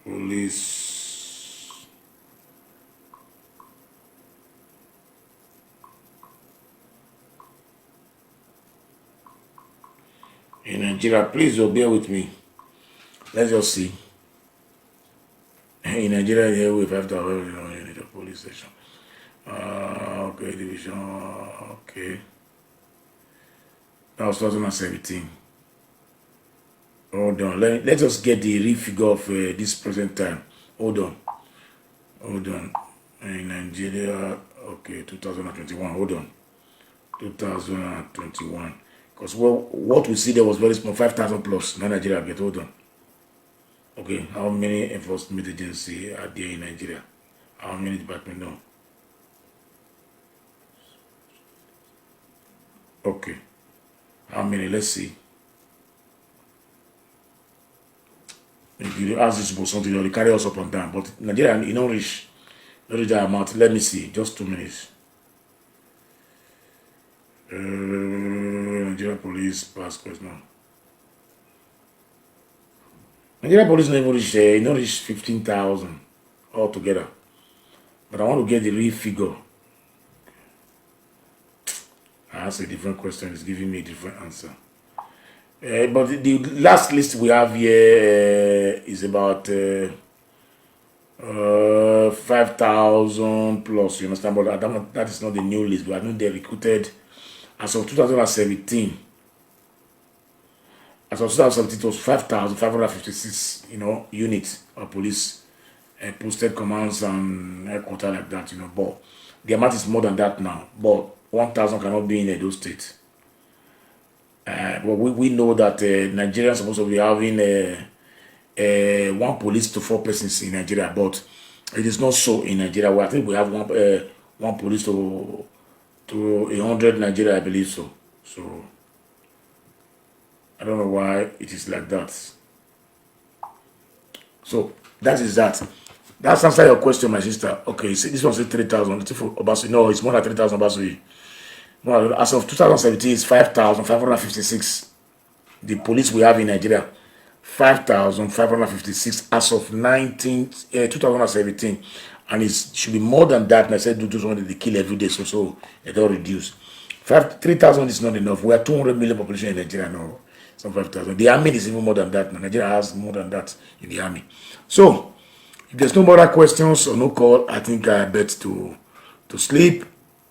Police. In Nigeria, please bear with me. Let's just see. In Nigeria, here we have to have a police station. Okay, division. Okay. That was 2017. Hold on. Let us get the real figure of this present time. Hold on. In Nigeria, okay, 2021. Hold on. 2021. Because what we see there was very small, 5,000 plus. Now Nigeria get, hold on. Okay, how many enforcement agencies are there in Nigeria? How many departments? No. Okay. How many? Let's see. If you ask this about something, they'll carry us up and down. But Nigeria, you don't reach that amount. Let me see. Just 2 minutes. Nigeria police passport now. Nigeria police never reach there. Not reach 15,000 altogether. But I want to get the real figure. I asked a different question. It's giving me a different answer. But the last list we have here is about 5,000 plus. You understand? But that is not the new list. But I know they recruited as of 2017. As of 2017, it was 5,556, units of police posted commands and headquarters like that, But the amount is more than that now. But 1,000 cannot be in Edo State. But we know that Nigerians are supposed to be having 1 police to 4 persons in Nigeria, but it is not so in Nigeria. I think we have one police to 100 Nigeria, I believe so. So I don't know why it is like that. So that is that. That's answer your question, my sister. Okay, see, this one says 3,000. No, it's more than 3,000 Obasui. Well, as of 2017, it's 5,556. The police we have in Nigeria, 5,556 as of 2017. And it should be more than that. And I said, do something they kill every day, so it all reduce. 3,000 is not enough. We are 200 million population in Nigeria now. Some 5,000. The army is even more than that. Nigeria has more than that in the army. So, if there's no more questions or no call, I think I bet to sleep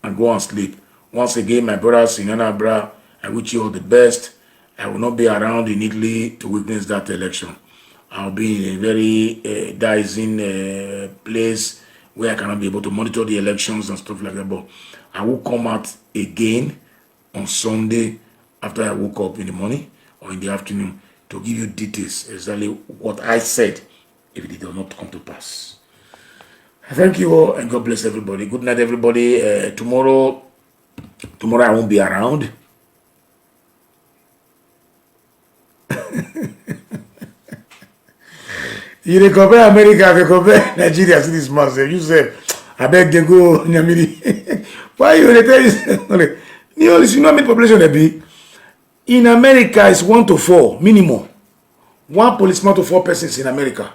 and go and sleep. Once again, my brothers in Anambra, I wish you all the best. I will not be around in Italy to witness that election. I'll be in a very dicing place where I cannot be able to monitor the elections and stuff like that. But I will come out again on Sunday after I woke up in the morning or in the afternoon to give you details exactly what I said if it did not come to pass. Thank you all and God bless everybody. Good night, everybody. Tomorrow I won't be around. You compare America, you compare Nigeria to this man. You say, I beg them go, Nyamiri. Why you tell you? You know how many population there be? In America, it's 1 to 4 minimum. 1 policeman to 4 persons in America.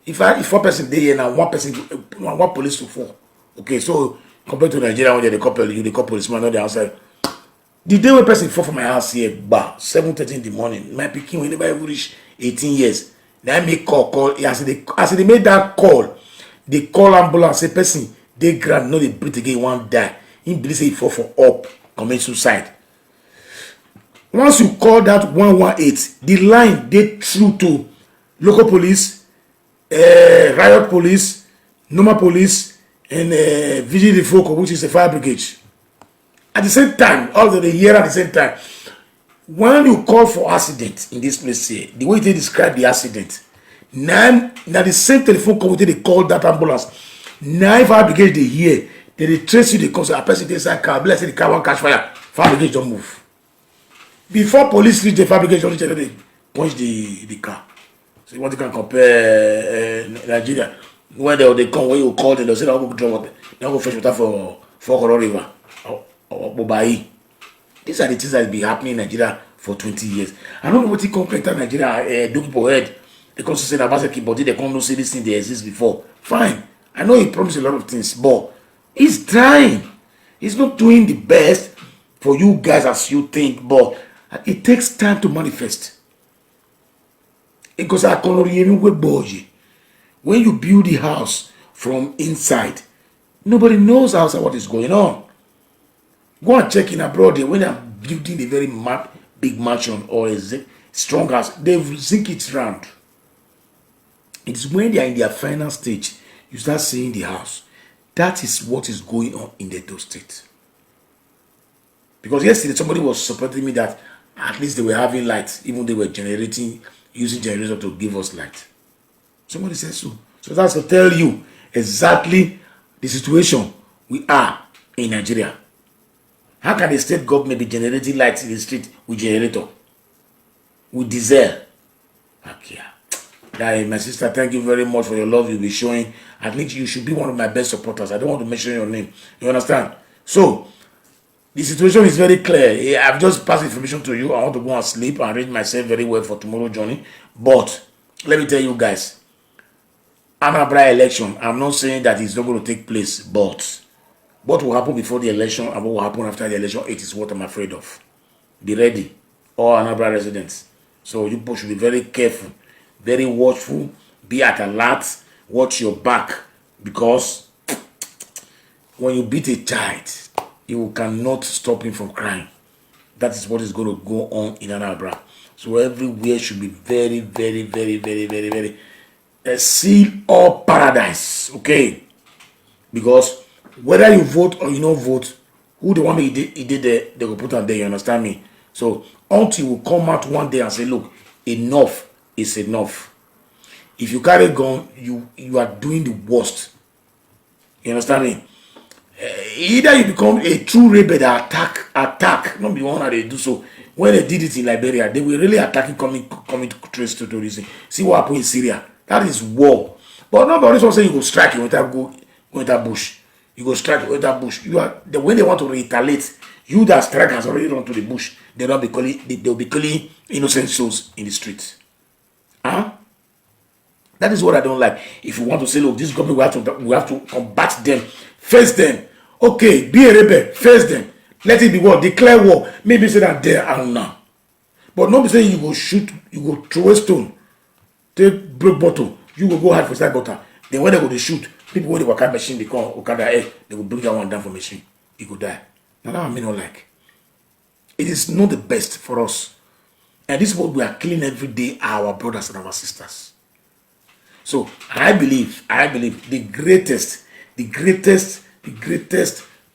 If 4 persons there now, 1 person, 1 police to 4. Okay, so compared to Nigeria, when they couple you, they call policeman on the outside. The day when person fall from my house here, 7:30 in the morning, my pikin when never even reach 18 years. Then I make call. As they made that call, they call ambulance. Say person they grant no they breathe again, one die. He believe say he fall for up, commit suicide. Once you call that 118, the line they through to local police, riot police, normal police, and vigilante folk, which is the fire brigade. At the same time, all of the year at the same time, when you call for accident in this place here, the way they describe the accident, now the same telephone call they call that ambulance. Now fire brigade they hear, they trace you, they come, so a person inside car, let's say the car won't catch fire, fire brigade don't move. Before police reach the fire brigade, they punch the car. So you want to compare Nigeria, when they come, when you call them, they'll say, I'll go draw water, they'll go fetch water for Okoro River. Or Bobai. These are the things that have been happening in Nigeria for 20 years. I don't know what you compare Nigeria do people head. They come to say that Basaki body, they come to say this thing they exist before. Fine. I know he promised a lot of things, but he's trying. He's not doing the best for you guys as you think, but it takes time to manifest. Because when you build the house from inside, nobody knows outside what is going on. Go and check in abroad when they're building a very big mansion or a strong house, they zinc it round. It's when they are in their final stage, you start seeing the house. That is what is going on in the Edo State. Because yesterday somebody was supporting me that at least they were having light, even they were using generator to give us light. Somebody said so. So that's to tell you exactly the situation we are in Nigeria. How can the state government be generating lights in the street with generator? With diesel? Okay. My sister, thank you very much for your love you'll be showing. At least you should be one of my best supporters. I don't want to mention your name. You understand? So, the situation is very clear. I've just passed information to you. I want to go and sleep and arrange myself very well for tomorrow's journey. But, let me tell you guys, Anambra election, I'm not saying that it's not going to take place, but what will happen before the election and what will happen after the election, it is what I'm afraid of. Be ready, all Anambra residents. So you should be very careful, very watchful, be at alert, watch your back. Because when you beat a child, you cannot stop him from crying. That is what is going to go on in Anambra. So everywhere should be very, very, very, very, very, very seal or paradise. Okay? Because whether you vote or you don't vote, who the one he did there, they will put on there, you understand me? So until you come out one day and say, look, enough is enough. If you carry a gun, you are doing the worst. You understand me? Either you become a true rebel that attack, not be one that they do so. When they did it in Liberia, they were really attacking coming to trace terrorism. See what happened in Syria. That is war. But nobody will say you go strike, you go into bush. You go strike with that bush. When they want to retaliate, you that strike has already run to the bush. They'll be calling innocent souls in the streets. Huh? That is what I don't like. If you want to say, look, this government we have to combat them, face them. Okay, be a rebel, face them. Let it be war, declare war. Maybe say that there and now. But not be saying you go shoot, you go throw a stone, take break bottle, you go hide for that gutter. Then when they go to shoot, people when they work out machine, they come Okada air, they will bring that one down for machine. He go die. Now that I mean not like. It is not the best for us. And this is what we are killing every day, our brothers and our sisters. So I believe the greatest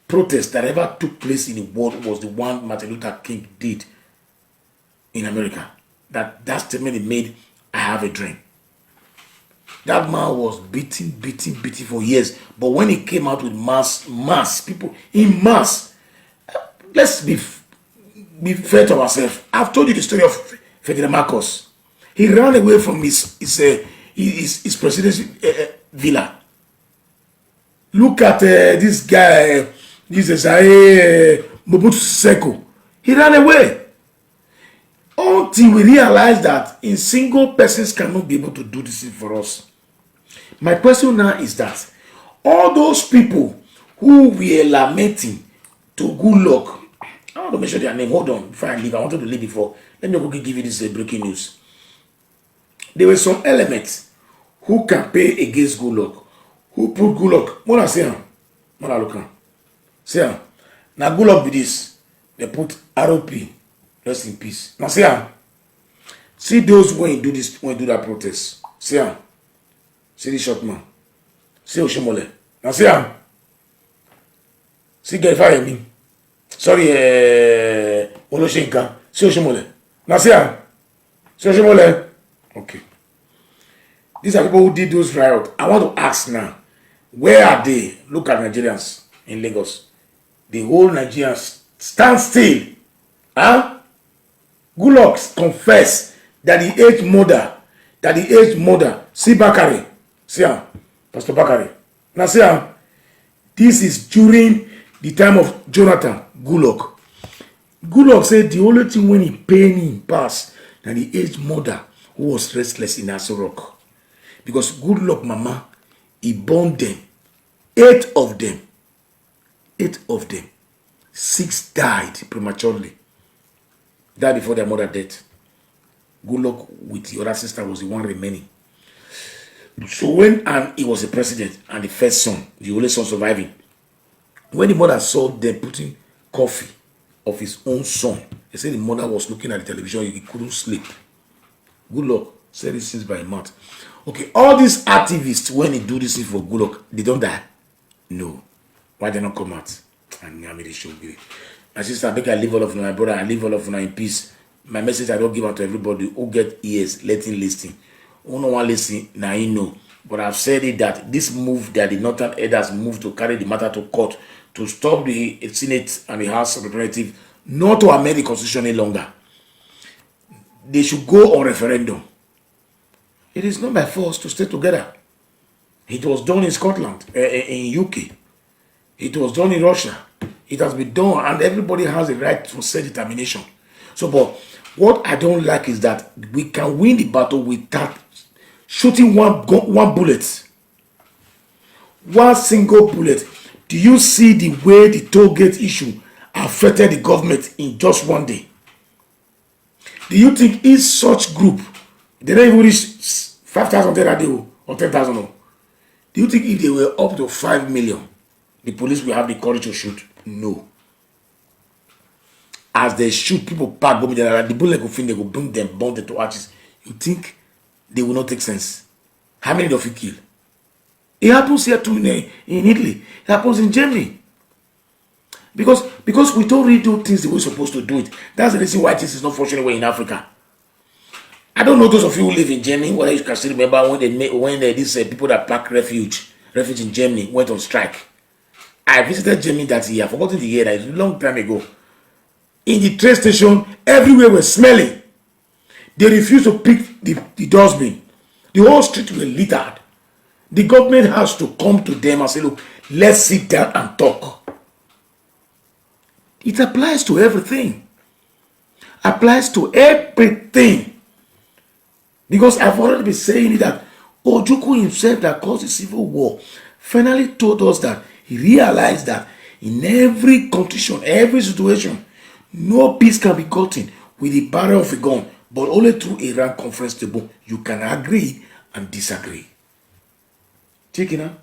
protest that ever took place in the world was the one Martin Luther King did in America. That statement he made, I have a dream. That man was beating for years. But when he came out with mass people in mass, let's be fair to ourselves. I've told you the story of Ferdinand Marcos. He ran away from his presidential villa. Look at this guy, this is Mobutu Seko. He ran away. Until we realize that in single persons cannot be able to do this for us. My question now is that all those people who were lamenting to Goodluck, I want to make sure their name. Hold on, before I leave, I wanted to leave before. Let me go give you this breaking news. There were some elements who campaign against Goodluck, who put Goodluck. What I say, what I look at. Say, now Goodluck with this, they put ROP, rest in peace. Now say, see those when you do this, when you do that protest. See, see the short man. See Oshimole. Now see get fire me. Sorry, Oloshenka. See Oshimole. Now see Oshimole. Okay. These are people who did those riots. I want to ask now, where are they? Look at Nigerians in Lagos. The whole Nigerians stand still. Huh? Goodluck confess that he aged mother, see Bakari. See Pastor Bakari. Now see this is during the time of Jonathan Goodluck. Goodluck said the only thing when he paid him pass that the aged mother who was restless in Aso Rock. Because Goodluck mama, he born them. 8 of them. 6 died prematurely. Died before their mother death. Goodluck with the other sister was the one remaining. So when he was the president and the first son, the only son surviving, when the mother saw them putting coffee of his own son, they said the mother was looking at the television, he couldn't sleep. Goodluck said these things by mouth. Okay, all these activists, when they do this thing for Goodluck, they don't die. No. Why they not come out? And I made the show. My sister, I think I leave all of you, my brother, I leave all of you in peace. My message I don't give out to everybody who get ears, let him listen. Who no one listen, now you know. But I've said it that this move that the Northern elders moved to carry the matter to court to stop the Senate and the House of Representatives not to amend the Constitution any longer. They should go on referendum. It is not by force to stay together. It was done in Scotland, in UK. It was done in Russia. It has been done, and everybody has a right to self-determination. So, but what I don't like is that we can win the battle without shooting one bullet. One single bullet. Do you see the way the toll gate issue affected the government in just one day? Do you think if such group, they don't even reach 5,000 that day or 10,000? Do you think if they were up to 5 million, the police will have the courage to shoot? No. As they shoot, people pack bomb, the bullet go fin, they go bring them, burn them to ashes. You think they will not take sense? How many of you kill? It happens here too in Italy. It happens in Germany. Because we don't really do things the way we're supposed to do it. That's the reason why this is not functioning well in Africa. I don't know those of you who live in Germany, whether you can still remember when these people that pack refuge in Germany went on strike. I visited Germany that year. I've forgotten the year. That is a long time ago. In the train station, everywhere was smelling. They refused to pick the dustbin. The whole street was littered. The government has to come to them and say, look, let's sit down and talk. It applies to everything. Applies to everything. Because I've already been saying that Ojukwu himself that caused the civil war finally told us that he realized that in every condition, every situation, no peace can be gotten with the barrel of a gun, but only through a round conference table. You can agree and disagree. Take it now.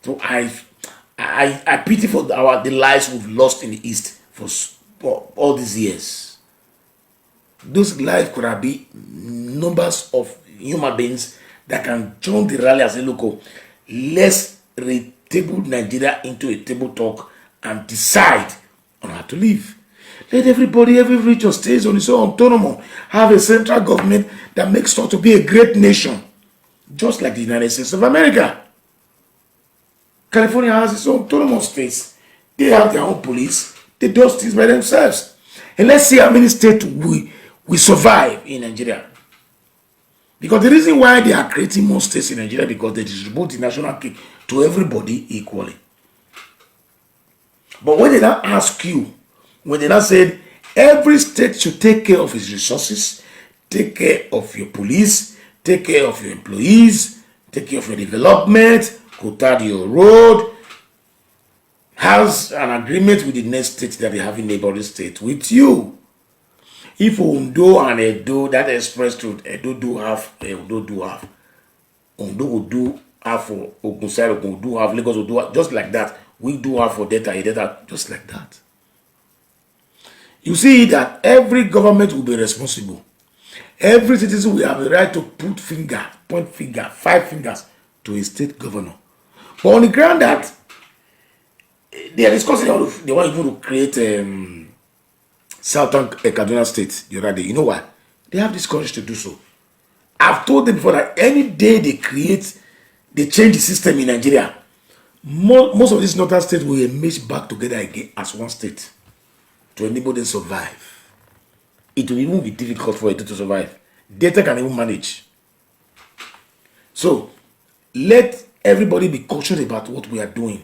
So I pity for the lives we've lost in the East for all these years. Those lives could have been numbers of human beings that can join the rally and say, look, let's table Nigeria into a table talk and decide on how to live. Let everybody, every region stays on its own autonomy, have a central government that makes us to be a great nation, just like the United States of America. California has its own autonomous states. They have their own police. They do things by themselves. And let's see how many states we survive in Nigeria. Because the reason why they are creating more states in Nigeria because they distribute the national cake to everybody equally. But when they now ask you, When they now said every state should take care of its resources, take care of your police, take care of your employees, take care of your development, quoted your road, has an agreement with the next state that they have in neighboring state with you. If Ondo and Edo, that express road, Edo do half, Ondo do half. Ondo will do half for Ogun side, Ogun will do half, Lagos will do half, just like that. We do half for Delta, just like that. You see that every government will be responsible. Every citizen will have the right to point finger, 5 fingers to a state governor. But on the ground that they are discussing, they want even to create Southern Kaduna State the other day. You know why? They have this courage to do so. I've told them before that any day they change the system in Nigeria, most of these northern states will emerge back together again as one state to enable them survive. It will even be difficult for it to survive. Data can even manage. So let everybody be cautious about what we are doing.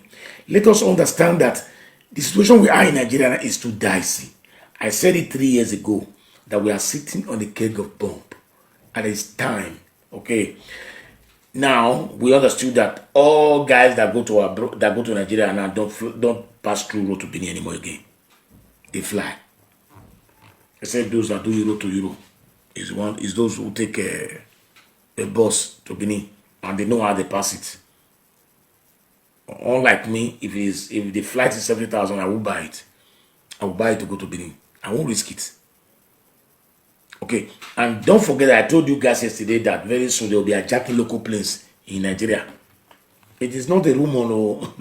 Let us understand that the situation we are in Nigeria is too dicey. I said it 3 years ago that we are sitting on a keg of bomb. And it's time. Okay. Now we understood that all guys that go to Nigeria now don't pass through road to Benin anymore again. They fly. Except those that do Euro to Euro. Is those who take a bus to Benin and they know how they pass it. Unlike me, if the flight is 70,000, I will buy it. I will buy it to go to Benin. I won't risk it. Okay, and don't forget that I told you guys yesterday that very soon there will be hijacking local planes in Nigeria. It is not a rumor, no.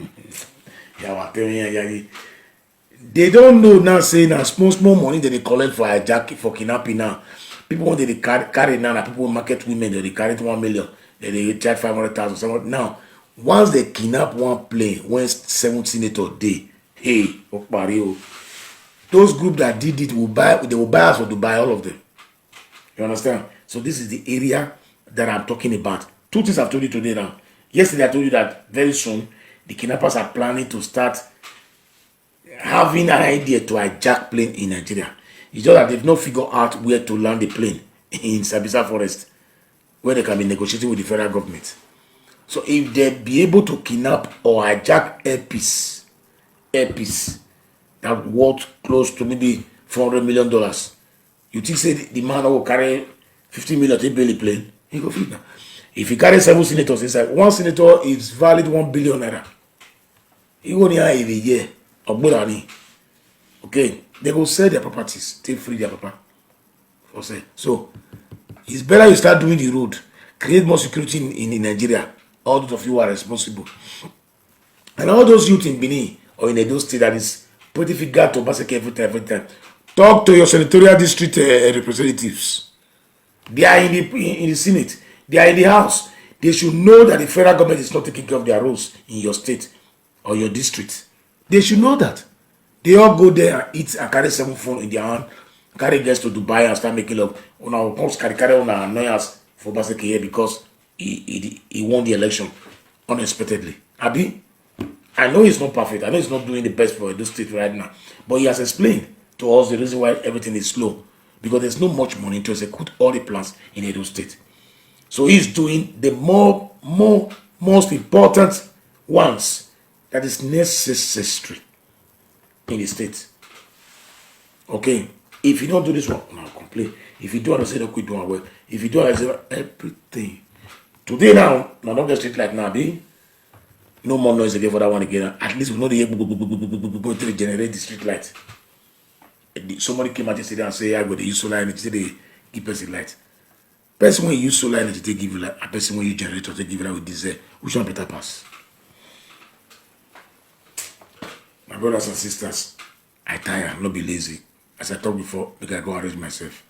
They don't know now, saying that small money that they collect for hijacking, for kidnapping now. People want to carry now, people market women, they carry 1 million, they charge 500,000. Now, once they kidnap one plane, when 7 senators day, hey, those groups that did it they will buy us for Dubai, all of them. You understand? So this is the area that I'm talking about. 2 things I've told you today now. Yesterday I told you that very soon the kidnappers are planning to start having an idea to hijack plane in Nigeria. It's just that they've not figured out where to land the plane in Sabisa Forest, where they can be negotiating with the federal government. So if they be able to kidnap or hijack airpiece that worth close to maybe $400 million, you think say the man will carry 50 million to build a plane? He go fit now. If he carry 7 senators inside, 1 senator is valid 1 billion naira. He only have a year of money. Okay, they go sell their properties, take free their property for sale. So it's better you start doing the road, create more security in Nigeria. All those of you are responsible, and all those youth in Benin or in Edo State that is putting figure to Obaseki every time. Talk to your senatorial district representatives. They are in the Senate. They are in the House. They should know that the federal government is not taking care of their roles in your state or your district. They should know that. They all go there and eat and carry 7 phones in their hand, carry guests to Dubai and start making love. Una carry on annoyance for Obaseki here because he won the election unexpectedly. Abi, I know he's not perfect. I know he's not doing the best for Edo State right now, but he has explained to us the reason why everything is slow, because there's not much money to execute all the plans in Edo State. So he's doing the most important ones that is necessary in the state. Okay, if you don't do this one, now complain. If you do understand, don't doing well. If you do understand everything, today now don't get street light now, be no more noise again for that one again. At least we know the generate the street light. Somebody came out yesterday and say, I go to use solar energy, they give person light. Person when you use solar energy, they give you light. A person when you generate, they give you light with diesel. Which one better pass? My brothers and sisters, I tire, not be lazy. As I talked before, because I go arrange myself.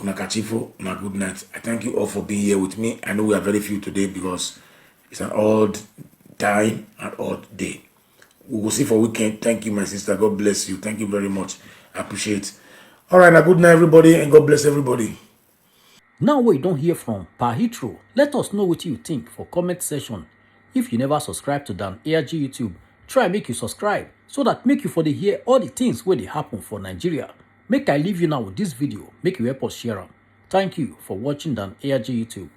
Una kachifo, una good night. I thank you all for being here with me. I know we are very few today because it's an odd time and odd day. We will see for weekend. Thank you, my sister. God bless you. Thank you very much. I appreciate it. All right, now good night, everybody, and God bless everybody. Now we don't hear from Pa Hitro. Let us know what you think for comment section. If you never subscribe to Dan ARG YouTube, try make you subscribe so that make you for the hear all the things where they happen for Nigeria. Make I leave you now with this video, make you help us share them. Thank you for watching Dan ARG YouTube.